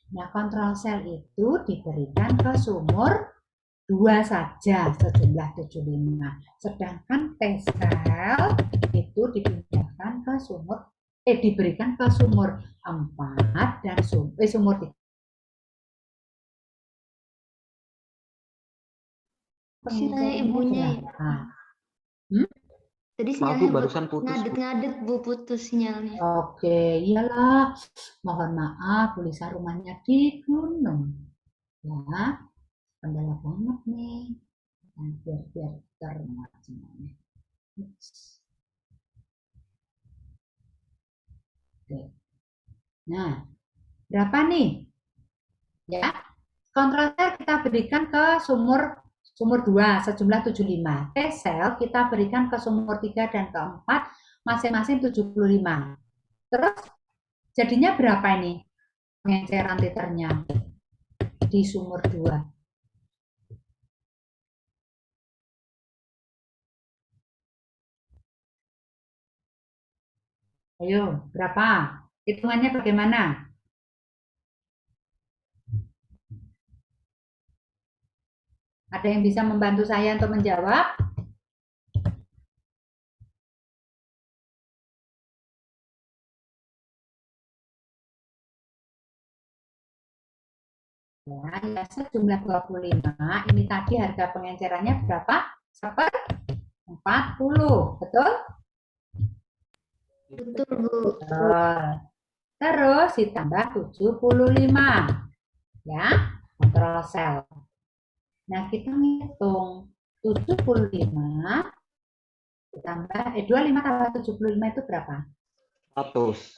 Nah, kontrol sel itu diberikan ke sumur 2 saja sejumlah 75. Sedangkan T-sel itu dipindahkan ke sumur diberikan ke sumur 4 dan sumur 3. Sinyalnya ibunya ya. Tadi Maaf, Bu, sinyalnya barusan putus, Bu. ngadet-ngadet, Bu, putus sinyalnya. Oke, iyalah. Mohon maaf, Bu Lisa rumahnya di gunung. Ya, kendala banget nih. Nah, biar termat semuanya. Oke. Nah, berapa nih? Ya, kontrol sel kita berikan ke sumur 2 sejumlah 75. T-sel kita berikan ke sumur 3 dan ke 4 masing-masing 75. Terus jadinya berapa ini pengenceran titernya di sumur 2? Ayo, berapa? Hitungannya bagaimana? Ada yang bisa membantu saya untuk menjawab? Ya, sejumlah 25. Ini tadi harga pengencerannya berapa? 40. Betul? Betul, Bu. Betul. Terus ditambah 75. Ya, kontrol sel. Nah, kita ngitung 75 ditambah 25 tambah 75 itu berapa? 100.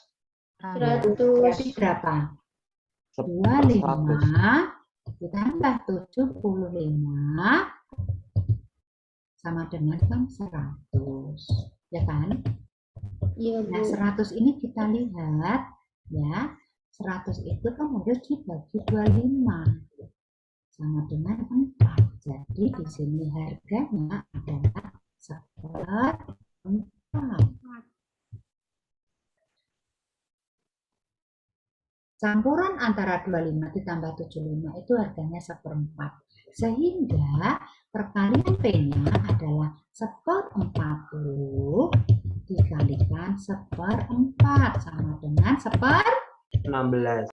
100. Berarti berapa? 25 ditambah 75 sama dengan kan 100. Ya kan? Iya, Bu. Nah, 100 ini kita lihat ya. 100 itu kan harus dibagi 25 sama dengan 4. Jadi di sini harganya adalah 1/4. Campuran antara 25 ditambah 75 itu harganya 1/4. Sehingga perkalian P-nya adalah 1/40 dikalikan 1/4 sama dengan 16.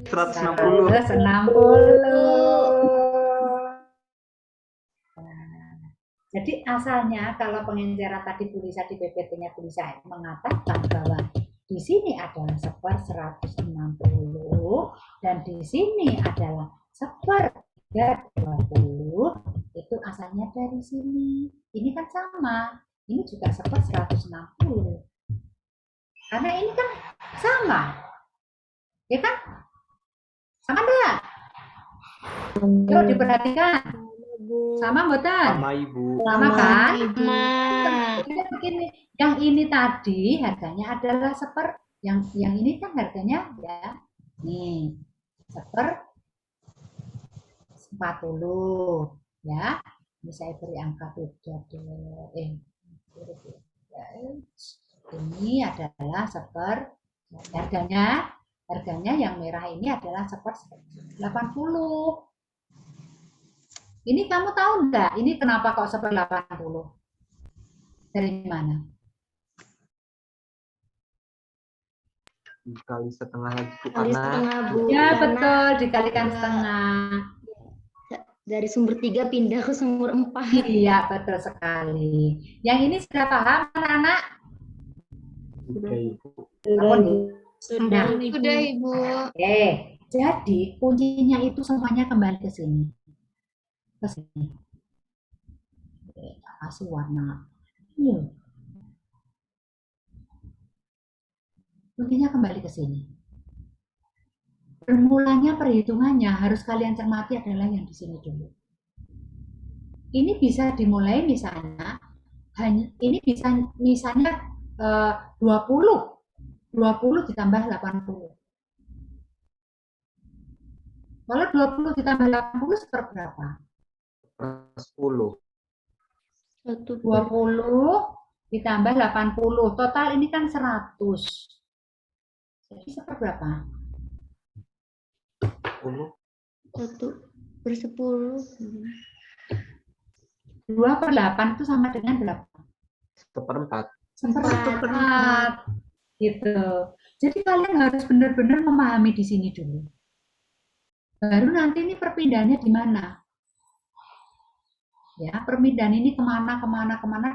160. 160. Jadi asalnya kalau pengenceran tadi Bu Lisa di PPT-nya Bu Lisa mengatakan bahwa di sini adalah 1/160 dan di sini adalah 1/320, itu asalnya dari sini. Ini kan sama, ini juga 1/160. Karena ini kan sama, ya kan? Sama enggak? Yuk diperhatikan. Sama mboten? Sama Ibu. Sama kan? Nah, Begini, yang ini tadi harganya adalah yang ini kan harganya ya nih 1/40 ya. Ini saya beri angka beda dulu. Ini adalah harganya yang merah ini adalah 1/80. Ini kamu tahu enggak? Ini kenapa kok 1/80? Dari mana? Dikali setengah lagi Bu, kali karena setengah Bu. Ya Karena betul, dikalikan setengah. dari sumber 3 pindah ke sumber 4. Iya betul sekali. Yang ini sudah paham anak-anak? Oke, Ibu. Sudah, Ibu. Ibu. Oke, jadi kuncinya itu semuanya kembali ke sini. Ke sini. Oke, kasih warna. Kuncinya kembali ke sini. Bermulanya perhitungannya harus kalian cermati adalah yang di sini dulu. Ini bisa dimulai misalnya ini bisa misalnya 20 ditambah 80. Kalau 20 ditambah 80 seberapa? 10. 20 ditambah 80. Total ini kan 100. Jadi seberapa? 10. 1/10. 2/8 itu sama dengan berapa? 1/4. 1/4. Gitu. Jadi kalian harus benar-benar memahami di sini dulu. Baru nanti ini perpindahannya di mana? Ya, perpindahan ini kemana,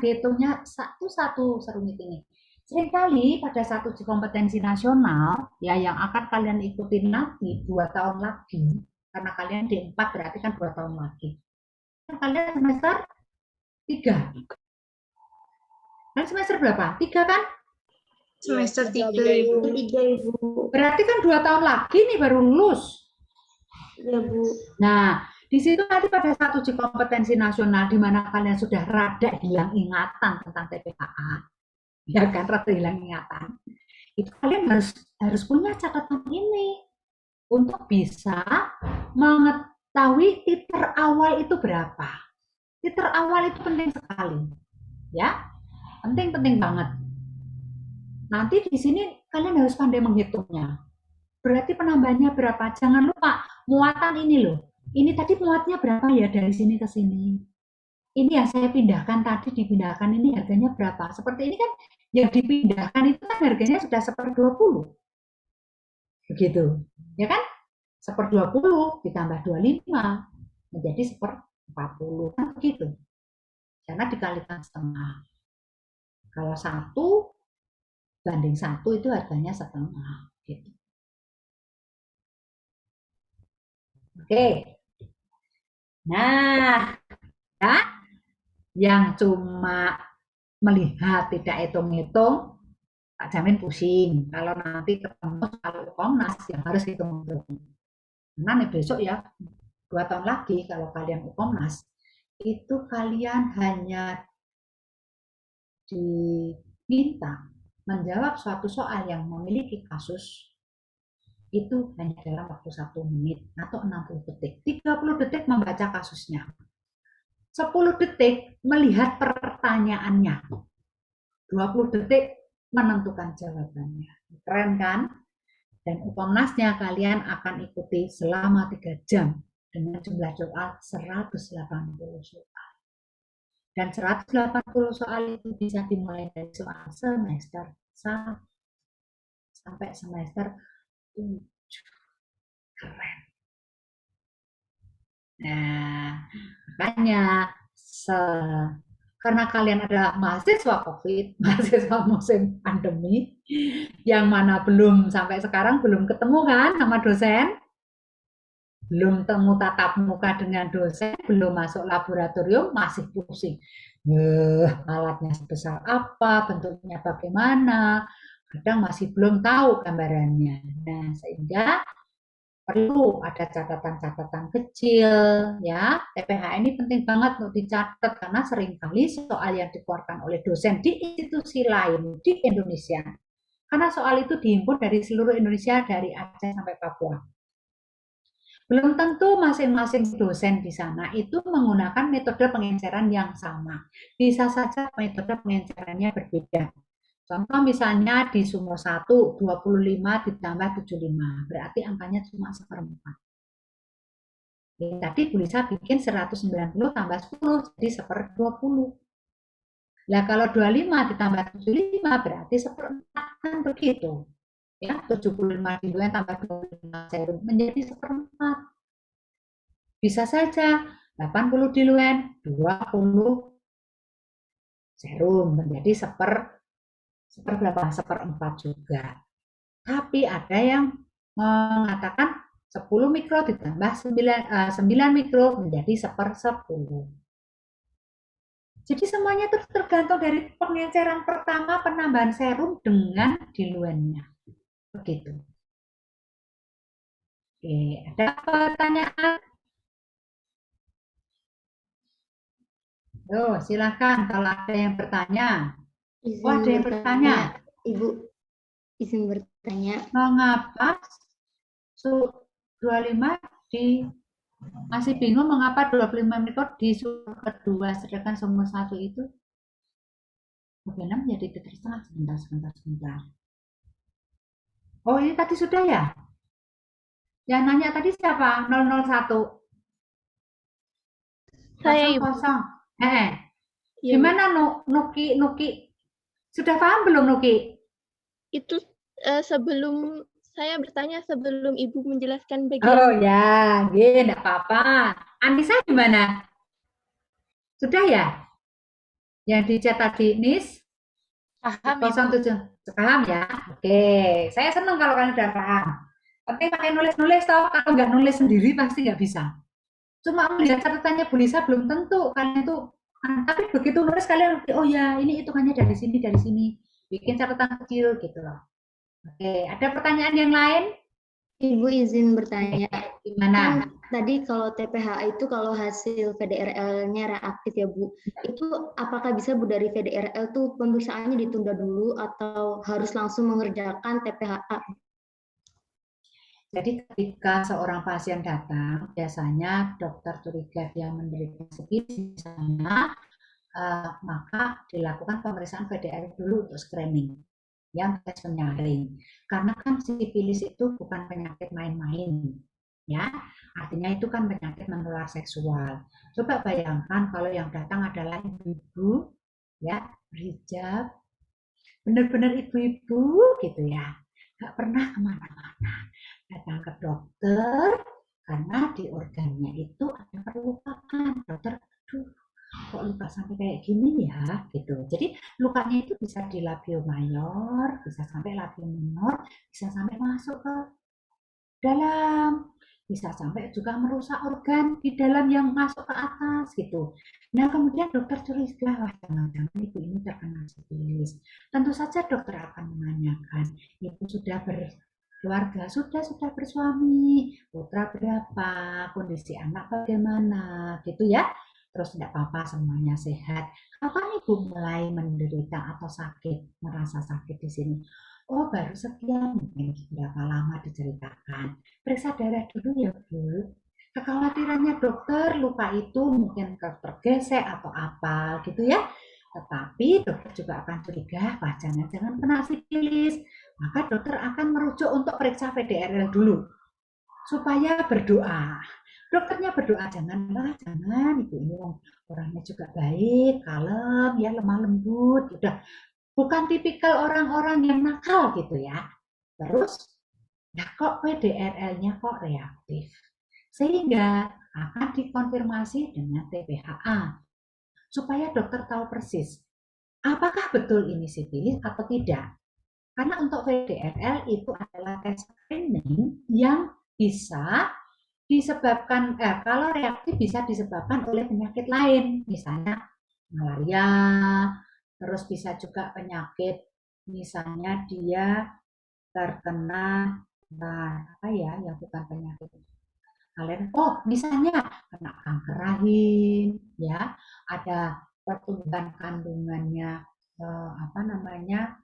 dihitungnya satu-satu serumit ini. Seringkali pada satu uji kompetensi nasional, ya yang akan kalian ikutin nanti 2 tahun lagi, karena kalian di 4 berarti kan 2 tahun lagi. Kan kalian semester 3. Kalian semester berapa? 3 kan? Semester 3 Ibu. Ibu. Berarti kan 2 tahun lagi nih baru lulus. Ya, Bu. Nah, di situ nanti pada satu uji kompetensi nasional di mana kalian sudah rada hilang ingatan tentang TPKA, ya kan, rada hilang ingatan. Itu kalian harus punya catatan ini untuk bisa mengetahui titer awal itu berapa. Titer awal itu penting sekali, ya, penting banget. Nanti di sini kalian harus pandai menghitungnya. Berarti penambahannya berapa? Jangan lupa muatan ini loh. Ini tadi muatnya berapa ya dari sini ke sini? Ini yang saya pindahkan tadi dipindahkan ini harganya berapa? Seperti ini kan yang dipindahkan itu kan harganya sudah 1/20. Begitu. Ya kan? 1/20 ditambah 25 menjadi 1/40 kan begitu. Karena dikalikan setengah. Kalau 1 banding 1 itu harganya setengah gitu. Oke. Nah, ya, yang cuma melihat tidak hitung-hitung, tak jamin pusing. Kalau nanti ketemu kalau Komnas yang harus hitung-hitung. Karena nih besok ya 2 tahun lagi kalau kalian Komnas itu kalian hanya diminta menjawab suatu soal yang memiliki kasus itu hanya dalam waktu 1 menit atau 60 detik. 30 detik membaca kasusnya. 10 detik melihat pertanyaannya. 20 detik menentukan jawabannya. Keren kan? Dan UPOMNAS-nya kalian akan ikuti selama 3 jam dengan jumlah soal 180 soal. Dan 180 soal itu bisa dimulai dari soal semester 1 sampai semester 7. Keren. Nah, makanya karena kalian adalah mahasiswa COVID, mahasiswa musim pandemi, yang mana belum sampai sekarang belum ketemu kan sama dosen, belum temu tatap muka dengan dosen, belum masuk laboratorium, masih pusing. Alatnya sebesar apa, bentuknya bagaimana, kadang masih belum tahu gambarannya. Nah, sehingga perlu ada catatan-catatan kecil ya. TPH ini penting banget untuk dicatat karena seringkali soal yang dikeluarkan oleh dosen di institusi lain di Indonesia, karena soal itu dihimpun dari seluruh Indonesia, dari Aceh sampai Papua. Belum tentu masing-masing dosen di sana itu menggunakan metode pengenceran yang sama. Bisa saja metode pengencerannya berbeda. Contoh misalnya di Sumo 1, 25 ditambah 75, berarti angkanya cuma 1/4. Tadi Bu Lisa bikin 190 tambah 10, jadi 1/20. Nah kalau 25 ditambah 75 berarti 1/4, kan begitu. Ya, 75 diluen tambah 25 serum menjadi 1/4. Bisa saja 80 diluen 20 serum menjadi seperberapa? 1/4 juga. Tapi ada yang mengatakan 10 mikro ditambah 9 mikro menjadi 1/10. Jadi semuanya tergantung dari pengenceran pertama, penambahan serum dengan diluennya. Begitu. Oke, ada pertanyaan? Silakan kalau ada yang bertanya. Ada yang bertanya. Ibu, izin bertanya. Mengapa 25 masih bingung mengapa 25 mikro di sumur kedua sedangkan sumur 1 itu bagaimana menjadi titik setengah? Sebentar. Oh, ini tadi sudah ya? Yang nanya tadi siapa? 001. Saya, Ibu. Kosong. Ya, Gimana Nuki? Sudah paham belum Nuki? itu sebelum saya bertanya, sebelum Ibu menjelaskan bagian. Oh ya, enggak apa-apa. Anissa gimana? Sudah ya? Yang dicat tadi Nis? Paham, 07. Paham ya? Oke, saya senang kalau kalian sudah paham. Tapi pakai nulis-nulis toh, kalau nggak nulis sendiri pasti nggak bisa. Cuma melihat catatannya Bu Lisa belum tentu kalian itu, tapi begitu nulis kalian, oh ya ini hitungannya dari sini, bikin catatan kecil gitu loh. Oke, ada pertanyaan yang lain? Ibu izin bertanya. Gimana? Kan tadi kalau TPH itu kalau hasil VDRL-nya reaktif ya Bu, itu apakah bisa Bu dari VDRL tuh pemeriksaannya ditunda dulu atau harus langsung mengerjakan TPHA? Jadi ketika seorang pasien datang, biasanya dokter curiga dia menderita sifilis di sana, maka dilakukan pemeriksaan VDR dulu untuk screening, yang tes penyaring. Karena kan sifilis itu bukan penyakit main-main, ya. Artinya itu kan penyakit menular seksual. Coba bayangkan kalau yang datang adalah ibu-ibu, ya, berhijab, benar-benar ibu-ibu gitu ya, nggak pernah kemana-mana, datang ke dokter karena di organnya itu ada perlukaan. Dokter, aduh, kok luka sampai kayak gini ya, gitu. Jadi lukanya itu bisa di labio mayor, bisa sampai labio minor, bisa sampai masuk ke dalam, bisa sampai juga merusak organ di dalam yang masuk ke atas gitu. Nah kemudian dokter curiga, wah jangan-jangan ibu ini terkena sifilis. Tentu saja dokter akan menanyakan, ibu sudah berkeluarga, sudah bersuami, putra berapa, kondisi anak bagaimana, gitu ya. Terus tidak apa-apa, semuanya sehat. Kapan ibu mulai menderita atau sakit, merasa sakit di sini? Oh baru sekian, mungkin berapa lama diceritakan. Periksa darah dulu ya Bu. Kekhawatirannya dokter luka itu mungkin tergesek atau apa gitu ya. Tetapi dokter juga akan curiga, wah jangan-jangan kena sifilis. Maka dokter akan merujuk untuk periksa VDRL dulu supaya berdoa. Dokternya berdoa, janganlah, jangan, ibu ini orangnya juga baik, kalem, ya lemah lembut, udah bukan tipikal orang-orang yang nakal gitu ya. Terus, ya kok VDRL-nya kok reaktif, sehingga akan dikonfirmasi dengan TPHA supaya dokter tahu persis apakah betul ini sifilis atau tidak. Karena untuk VDRL itu adalah tes screening yang bisa disebabkan, kalau reaktif bisa disebabkan oleh penyakit lain, misalnya malaria, terus bisa juga penyakit, misalnya dia terkena apa ya yang bukan penyakit misalnya kena kanker rahim, ya, ada pertumbuhan kandungannya, apa namanya,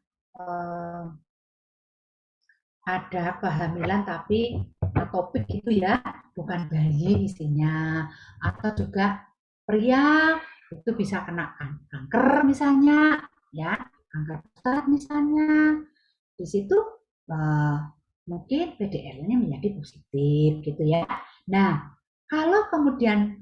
ada kehamilan tapi atopik gitu ya, bukan bayi isinya, atau juga pria itu bisa kena kanker misalnya, ya, kanker prostat misalnya. Di situ mungkin PDL-nya menjadi positif gitu ya. Nah, kalau kemudian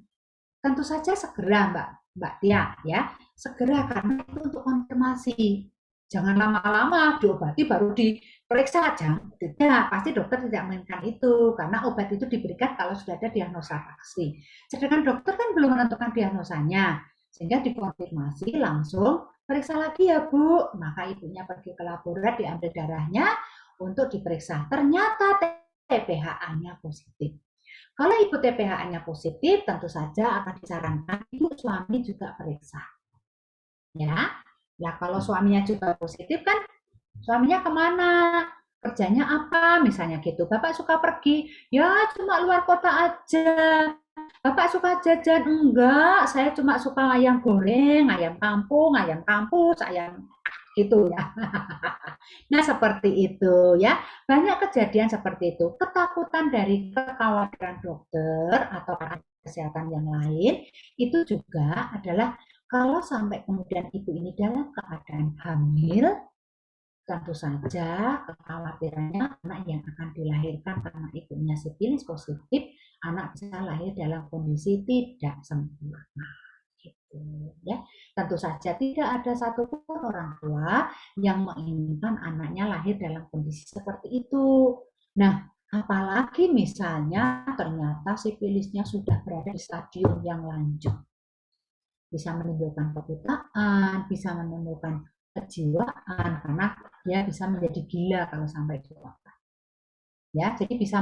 tentu saja segera Mbak Tia ya, segera karena itu untuk konfirmasi. Jangan lama-lama diobati baru diperiksa aja. Tidak, pasti dokter tidak menginginkan itu karena obat itu diberikan kalau sudah ada diagnosa pasti. Sedangkan dokter kan belum menentukan diagnosanya, sehingga dikonfirmasi langsung periksa lagi ya Bu. Maka ibunya pergi ke laboratorium, diambil darahnya untuk diperiksa. Ternyata TPHA-nya positif. Kalau ibu TPHA-nya positif, tentu saja akan disarankan ibu suami juga periksa. Ya, ya kalau suaminya juga positif kan, suaminya kemana? Kerjanya apa? Misalnya gitu. Bapak suka pergi, ya cuma luar kota aja. Bapak suka jajan? Enggak, saya cuma suka ayam goreng, ayam kampung, ayam kampus, ayam gitu ya. Nah, seperti itu ya. Banyak kejadian seperti itu. Ketakutan dari kekhawatiran dokter atau kesehatan yang lain itu juga adalah kalau sampai kemudian ibu ini dalam keadaan hamil, tentu saja kekhawatirannya anak yang akan dilahirkan karena ibunya sifilis positif, anak bisa lahir dalam kondisi tidak sempurna. Gitu, ya. Tentu saja tidak ada satupun orang tua yang menginginkan anaknya lahir dalam kondisi seperti itu. Nah, apalagi misalnya ternyata sifilisnya sudah berada di stadium yang lanjut. Bisa menimbulkan kebutaan, bisa menimbulkan kejiwaan karena dia bisa menjadi gila kalau sampai diobat. Ya, jadi bisa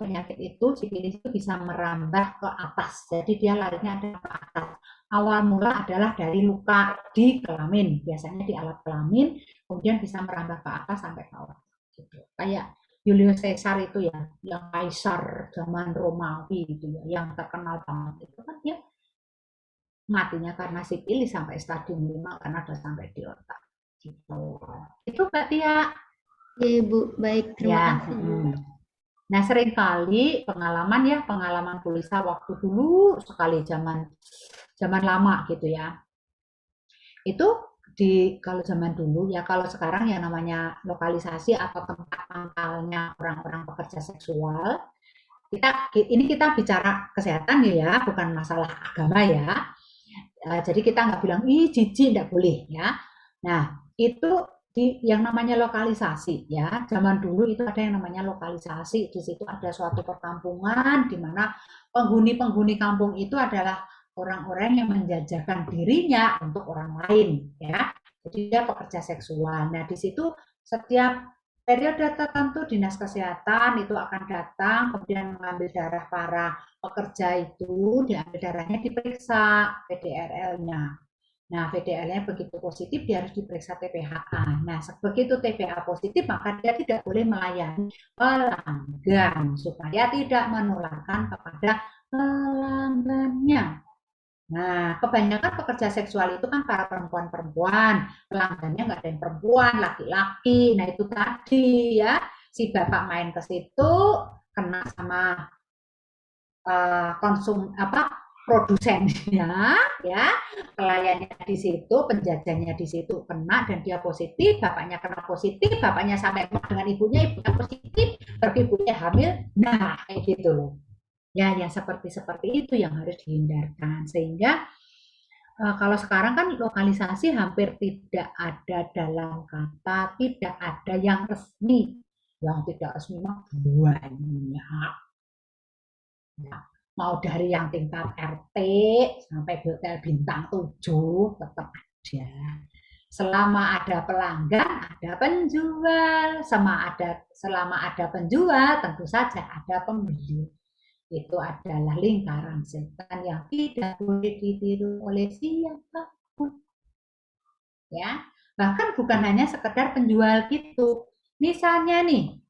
penyakit itu sifilis itu bisa merambah ke atas. Jadi dia larinya ada ke atas. Awal mula adalah dari luka di kelamin, biasanya di alat kelamin, kemudian bisa merambah ke atas sampai ke bawah. Gitu. Kayak Julius Caesar itu ya, yang kaisar zaman Romawi itu ya, yang terkenal banget itu kan dia matinya karena sifilis sampai stadium 5 karena sudah sampai di otak. Gitu. Itu Mbak Tia. Ya Ibu, baik, terima kasih Bu. Nah, seringkali pengalaman Kulisa waktu dulu sekali zaman lama gitu ya. Itu kalau zaman dulu ya, kalau sekarang yang namanya lokalisasi atau tempat pangkalnya orang-orang pekerja seksual, kita bicara kesehatan ya, bukan masalah agama ya. Jadi kita nggak bilang, ih jijik, nggak boleh ya. Nah, itu yang namanya lokalisasi ya. Zaman dulu itu ada yang namanya lokalisasi. Di situ ada suatu perkampungan di mana penghuni-penghuni kampung itu adalah orang-orang yang menjajakan dirinya untuk orang lain ya. Jadi dia pekerja seksual. Nah, di situ setiap periode tertentu dinas kesehatan itu akan datang kemudian mengambil darah para pekerja itu, diambil darahnya diperiksa VDRL-nya. Nah, VDRL-nya begitu positif dia harus diperiksa TPHA. Nah, begitu TPHA positif maka dia tidak boleh melayani pelanggan supaya tidak menularkan kepada pelanggannya. Nah, kebanyakan pekerja seksual itu kan para perempuan-perempuan, pelanggannya nggak ada yang perempuan, laki-laki. Nah, itu tadi ya, si bapak main ke situ, kena sama produsennya, ya, pelayannya di situ, penjajahnya di situ kena dan dia positif, bapaknya kena positif, bapaknya sampai dengan ibunya positif, tapi ibunya hamil, nah kayak gitu loh. Ya, yang seperti itu yang harus dihindarkan. Sehingga kalau sekarang kan lokalisasi hampir tidak ada dalam kata, tidak ada yang resmi. Yang tidak resmi mah banyak. Ya, mau dari yang tingkat RT sampai hotel bintang 7 tetap ada. Selama ada pelanggan, ada penjual. Selama ada penjual, tentu saja ada pembeli. Itu adalah lingkaran setan yang tidak boleh ditiru oleh siapapun. Ya, bahkan bukan hanya sekedar penjual gitu. Misalnya nih,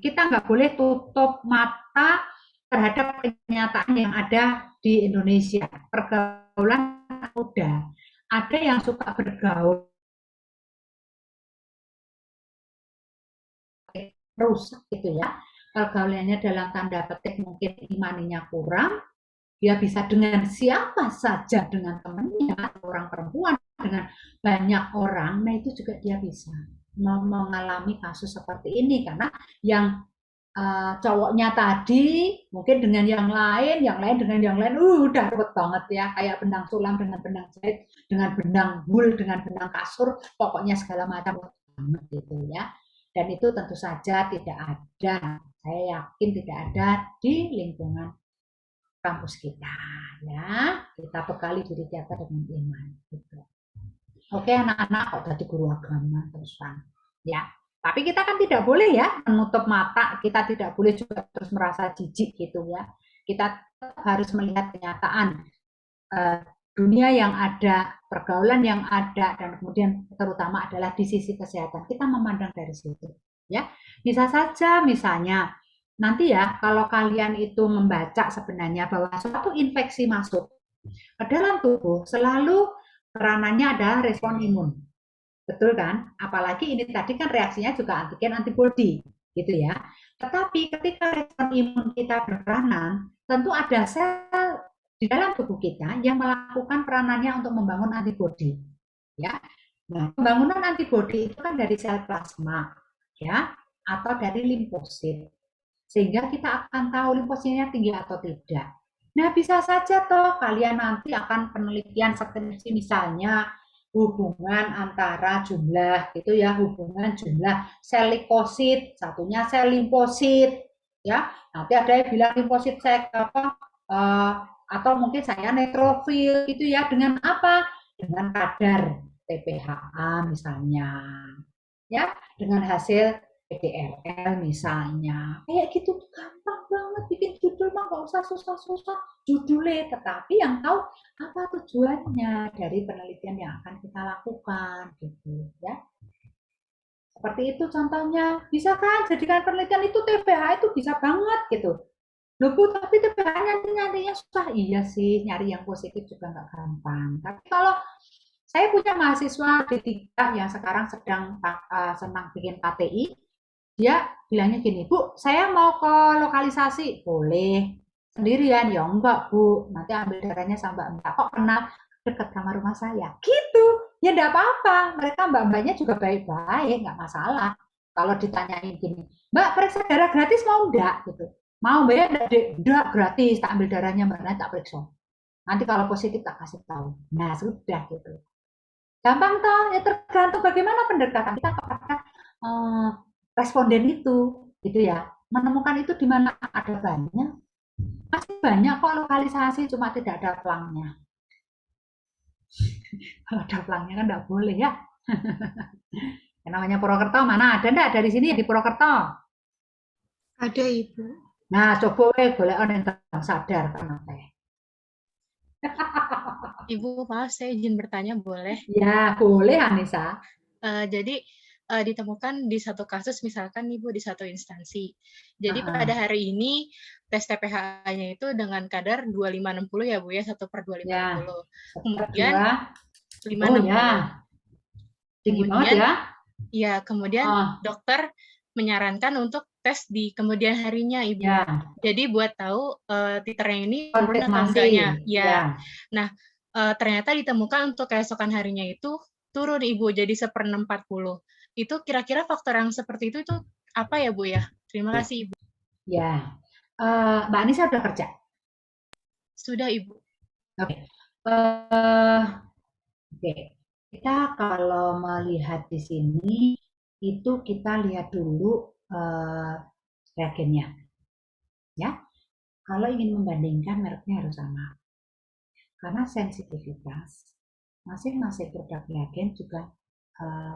kita nggak boleh tutup mata terhadap kenyataan yang ada di Indonesia. Pergaulan muda, ada yang suka bergaul rusak gitu ya. Pergaulannya dalam tanda petik mungkin imaninya kurang, dia bisa dengan siapa saja, dengan temannya, orang perempuan, dengan banyak orang, nah itu juga dia bisa mengalami kasus seperti ini karena yang cowoknya tadi mungkin dengan yang lain dengan yang lain, udah ruwet banget ya, kayak benang sulam dengan benang jahit, dengan benang bul, dengan benang kasur, pokoknya segala macam banget gitu ya. Dan itu tentu saja tidak ada, saya yakin tidak ada di lingkungan kampus kita ya. Kita bekali diri kita dengan iman gitu. Oke anak-anak, kok tadi guru agama terus ya. Tapi kita kan tidak boleh ya menutup mata, kita tidak boleh juga terus merasa jijik gitu ya. Kita harus melihat kenyataan dunia yang ada, pergaulan yang ada, dan kemudian terutama adalah di sisi kesehatan. Kita memandang dari situ ya. Bisa saja misalnya nanti ya, kalau kalian itu membaca sebenarnya bahwa suatu infeksi masuk ke dalam tubuh, selalu peranannya adalah respon imun. Betul kan? Apalagi ini tadi kan reaksinya juga antigen antibodi, gitu ya. Tetapi ketika respon imun kita berperanan, tentu ada sel di dalam tubuh kita yang melakukan peranannya untuk membangun antibodi. Ya. Nah, pembangunan antibodi itu kan dari sel plasma, ya, atau dari limfosit. Sehingga kita akan tahu limfositnya tinggi atau tidak. Nah, bisa saja toh kalian nanti akan penelitian seperti misalnya hubungan antara jumlah gitu ya, hubungan jumlah sel leukosit, satunya sel limfosit ya. Nanti ada yang bilang limfosit saya atau mungkin saya neutrofil gitu ya, dengan apa? Dengan kadar TPHA misalnya. Ya, dengan hasil PDRL misalnya, kayak gitu gampang banget bikin judul mah, nggak usah susah-susah judulnya, tetapi yang tahu apa tujuannya dari penelitian yang akan kita lakukan gitu ya. Seperti itu contohnya, bisa kan jadikan penelitian itu TPH itu bisa banget gitu. Loh Bu, tapi TPH nyarinya susah. Iya sih, nyari yang positif juga nggak gampang. Tapi kalau saya punya mahasiswa D3 yang sekarang senang bikin KTI, dia bilangnya gini, Bu, saya mau ke lokalisasi, boleh. Sendirian? Ya enggak, Bu. Nanti ambil darahnya sama Mbak. Kok kenal dekat kamar rumah saya? Gitu. Ya enggak apa-apa. Mereka mbak-mbaknya juga baik-baik, enggak masalah. Kalau ditanyain gini, Mbak, periksa darah gratis mau enggak? Gitu. Mau bayar enggak gratis, tak ambil darahnya Mbak, nanti tak periksa. Nanti kalau positif tak kasih tahu. Nah, sudah gitu. Gampang toh, ya tergantung bagaimana pendekatan kita kepada responden itu, gitu ya. Menemukan itu di mana ada banyak, masih banyak kok lokalisasi, cuma tidak ada pelangnya. Kalau ada pelangnya kan tidak boleh ya. Yang namanya Purwokerto mana ada enggak dari sini di Purwokerto? Ada Ibu. Nah, coba golek yang sadar kan teh. Ibu, maaf saya izin bertanya boleh? Ya, boleh Anissa. Jadi ditemukan di satu kasus misalkan Ibu di satu instansi. Jadi pada hari ini tes TPH-nya itu dengan kadar 2560 ya Bu ya, 1/2560. Ya, Kemudian 560. Oh ya. Tinggi banget ya. Ya, kemudian dokter menyarankan untuk tes di kemudian harinya, Ibu. Ya, Jadi buat tahu titernya ini turun atau enggaknya. konfirmasi. Ya. Ya, Nah, ternyata ditemukan untuk keesokan harinya itu turun, Ibu, jadi 1/640. Itu kira-kira faktor yang seperti itu apa ya, Bu ya? Terima kasih, Ibu. ya. Mbak Anissa udah kerja? Sudah, Ibu. Oke. Eh, Oke. Kita kalau melihat di sini itu kita lihat dulu reagennya. Ya. Kalau ingin membandingkan mereknya harus sama. Karena sensitivitas masing-masing produk reagen juga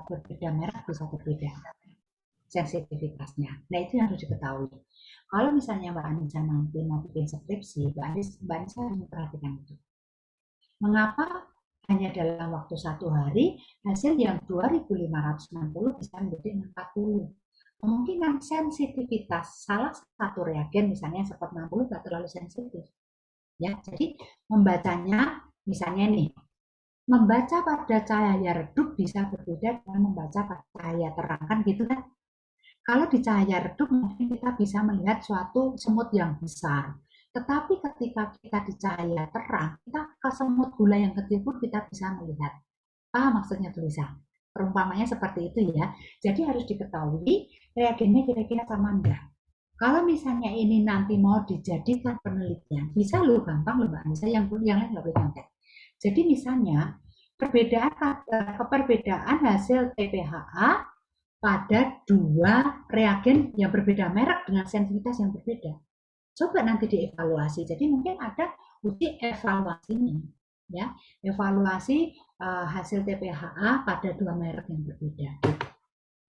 berbeda merek bisa berbeda sensitivitasnya. Nah itu yang harus diketahui. Kalau misalnya Mbak Anissa nanti mau bikin skripsi, Mbak Anissa harus memperhatikan itu. Mengapa hanya dalam waktu 1 hari hasil yang 2.560 bisa menjadi 40? Kemungkinan sensitivitas salah satu reagen misalnya 160 tidak terlalu sensitif. Ya, jadi membacanya misalnya nih, membaca pada cahaya redup bisa berbeda dengan membaca pada cahaya terang kan gitu kan. Kalau di cahaya redup mungkin kita bisa melihat suatu semut yang besar. Tetapi ketika kita di cahaya terang, kita ke semut gula yang kecil pun kita bisa melihat. Maksudnya tulisan. Perumpamanya seperti itu ya. Jadi harus diketahui reagennya kira-kira sama enggak. Kalau misalnya ini nanti mau dijadikan penelitian, bisa loh gampang loh Mbak Anissa, yang lain nggak boleh nyontek. Jadi misalnya perbedaan hasil TPHA pada 2 reagen yang berbeda merek dengan sensitivitas yang berbeda. Coba nanti dievaluasi. Jadi mungkin ada uji evaluasinya, ya, evaluasi hasil TPHA pada 2 merek yang berbeda.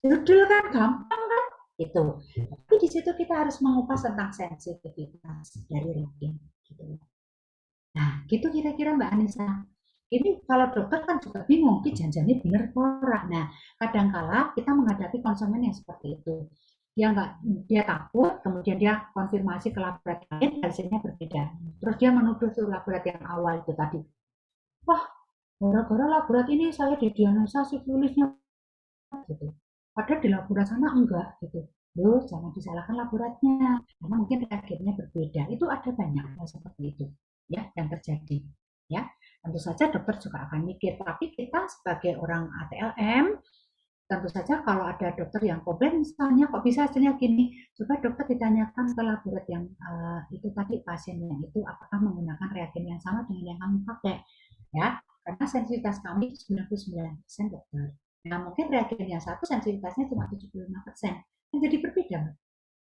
Judul kan gampang kan? Itu. Tapi di situ kita harus mengupas tentang sensitivitas dari reagen. Gitu. Nah, gitu kira-kira Mbak Anissa. Ini kalau dokter kan juga bingung, janjinya bener ora. Nah, kadangkala kita menghadapi konsumen yang seperti itu. Dia takut, kemudian dia konfirmasi ke laboratorium, hasilnya berbeda. Terus dia menuduh laboratorium yang awal itu tadi. Wah, gara-gara laboratorium ini saya didiagnosa sifilisnya gitu. Padahal di laboratorium sana enggak gitu. Loh, jangan disalahkan laboratoriumnya, karena mungkin reagennya berbeda. Itu ada banyak hal seperti itu, ya, yang terjadi. Ya, tentu saja dokter juga akan mikir. Tapi kita sebagai orang ATLM, tentu saja kalau ada dokter yang komplain misalnya kok bisa hasilnya gini, coba dokter ditanyakan ke laboratorium yang itu tadi pasiennya itu apakah menggunakan reagen yang sama dengan yang kamu pakai, ya, karena sensitivitas kami 99% dokter. Nah mungkin reagen yang satu sensitivitasnya cuma 75%, yang jadi berbeda,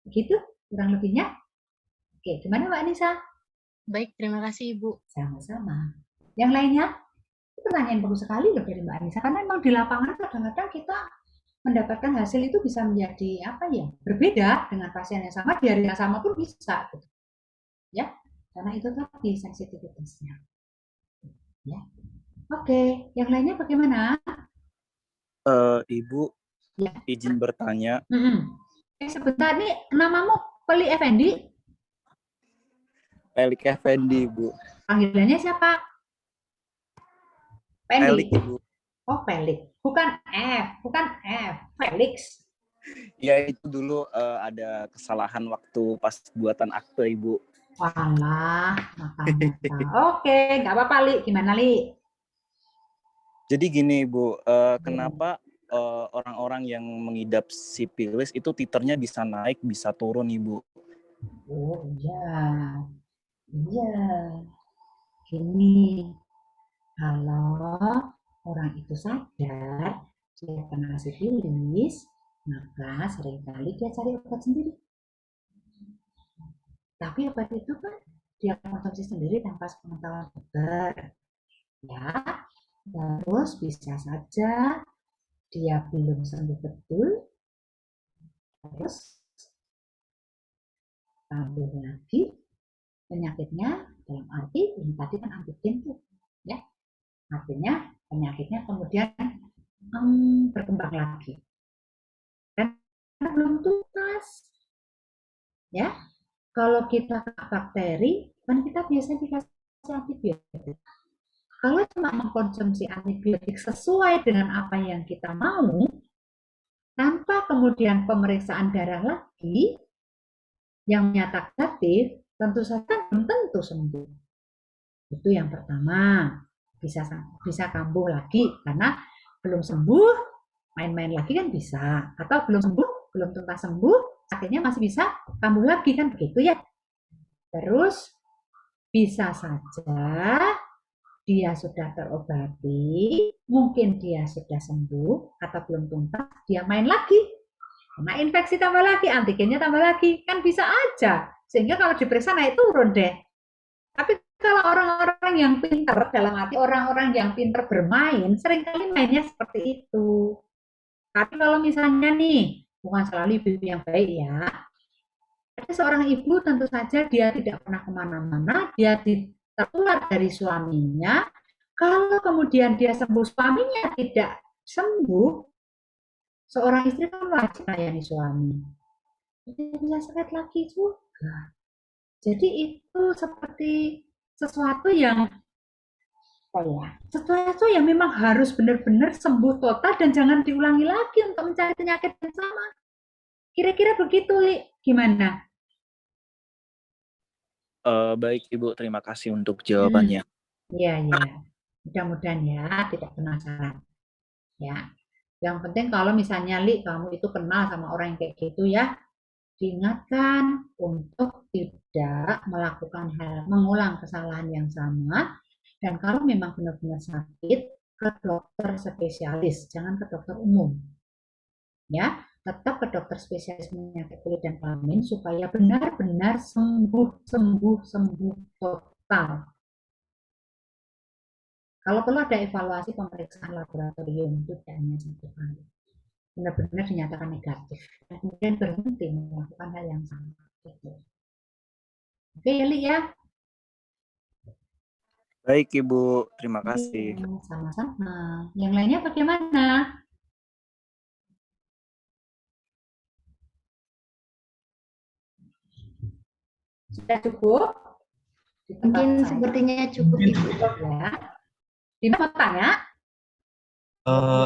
begitu kurang lebihnya. Oke, gimana Mbak Anissa? Baik, terima kasih Ibu. Sama-sama. Yang lainnya? Pertanyaan bagus sekali loh dari Mbak Anissa, karena memang di lapangan kadang-kadang kita mendapatkan hasil itu bisa menjadi apa ya, berbeda dengan pasien yang sama di hari yang sama pun bisa gitu. Ya, karena itu tadi sensitivitasnya. Ya. Oke, yang lainnya bagaimana? Ibu, ya, izin bertanya. Sebentar nih, namamu Peli Effendi? Pelik Effendi, Bu. Panggilannya siapa? Pelik, Ibu. Oh, Pelik. Bukan F. Felix. Ya, itu dulu ada kesalahan waktu pas buatan akte, Ibu. Walah, maka. Oke, nggak apa-apa, Li. Gimana, Li? Jadi gini, Bu, kenapa orang-orang yang mengidap sifilis itu titernya bisa naik, bisa turun, Ibu? Oh, iya. Gini, kalau orang itu sadar dia kena sifilis, maka seringkali dia cari obat sendiri. Tapi obat itu kan dia konsumsi sendiri tanpa sepengetahuan dokter. Ya, terus bisa saja dia belum sembuh betul, terus tambah lagi penyakitnya dalam arti ini tadi kan antigen tuh, ya, artinya penyakitnya kemudian berkembang lagi dan belum tuntas, ya. Kalau kita kena bakteri kan kita biasanya dikasih antibiotik. Kalau cuma mengkonsumsi antibiotik sesuai dengan apa yang kita mau tanpa kemudian pemeriksaan darah lagi, yang menyatakan negatif, tentu saja belum tentu sembuh. Itu yang pertama. Bisa kambuh lagi karena belum sembuh, main-main lagi kan bisa. Atau belum sembuh, belum tuntas sembuh, sakitnya masih bisa kambuh lagi kan begitu ya. Terus bisa saja dia sudah terobati, mungkin dia sudah sembuh atau belum tuntas, dia main lagi. Karena infeksi tambah lagi, antigennya tambah lagi, kan bisa aja. Sehingga kalau diperiksa naik turun deh. Tapi kalau orang-orang yang pintar, dalam arti orang-orang yang pintar bermain, seringkali mainnya seperti itu. Tapi kalau misalnya nih, bukan selalu ibu yang baik ya, ada seorang ibu tentu saja dia tidak pernah kemana-mana, dia tertular dari suaminya. Kalau kemudian dia sembuh, suaminya tidak sembuh, seorang istri kan wajib melayani suami. Dia bisa sakit lagi juga. Jadi itu seperti sesuatu yang sesuatu yang memang harus benar-benar sembuh total dan jangan diulangi lagi untuk mencari penyakit yang sama. Kira-kira begitu, Li. Gimana? Baik Ibu, terima kasih untuk jawabannya. Iya, ya. Mudah-mudahan ya tidak penasaran. Ya. Yang penting kalau misalnya Li, kamu itu kenal sama orang yang kayak gitu ya, diingatkan untuk tidak mengulang kesalahan yang sama. Dan kalau memang benar-benar sakit, ke dokter spesialis, jangan ke dokter umum. Ya, tetap ke dokter spesialis penyakit kulit dan kelamin supaya benar-benar sembuh total. Kalau perlu ada evaluasi pemeriksaan laboratorium itu hanya 1 kali. Benar-benar dinyatakan negatif. Dan kemudian berhenti melakukan hal yang sama. Gitu. Oke ya, Li ya. Baik Ibu, terima kasih. Sama-sama. Yang lainnya bagaimana? Sudah cukup? Mungkin sepertinya cukup Ibu. Ya. Dina mau tanya?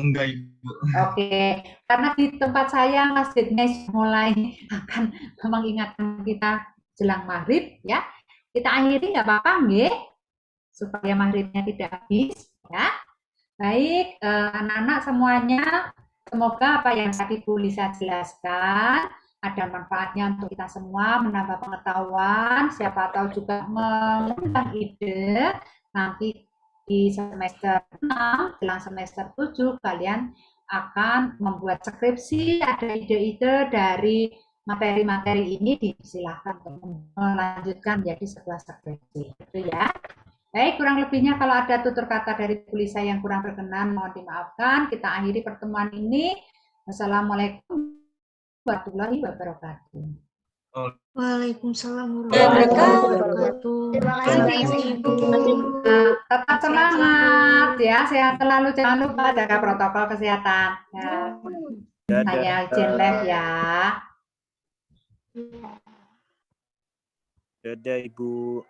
Enggak Ibu. Oke, karena di tempat saya masjidnya mulai akan mengingatkan kita jelang maghrib ya. Kita akhiri nggak apa-apa nggih? Supaya maghribnya tidak habis ya. Baik, anak-anak semuanya, semoga apa yang tadi Bu Lisa jelaskan ada manfaatnya untuk kita semua, menambah pengetahuan, siapa tahu juga mengundang ide nanti di semester 6, jelang semester 7, kalian akan membuat skripsi, ada ide-ide dari materi-materi ini, disilahkan untuk melanjutkan menjadi sebuah skripsi. Itu ya. Baik, kurang lebihnya kalau ada tutur kata dari Bu Lisa yang kurang berkenan, mohon dimaafkan. Kita akhiri pertemuan ini. Wassalamualaikum warahmatullahi wabarakatuh. Waalaikumsalam warahmatullahi wabarakatuh. Terima kasih Ibu. Tetap semangat ya, sehat selalu. Jangan lupa jaga protokol kesehatan. Ya. Saya izin live ya. Dadah Ibu.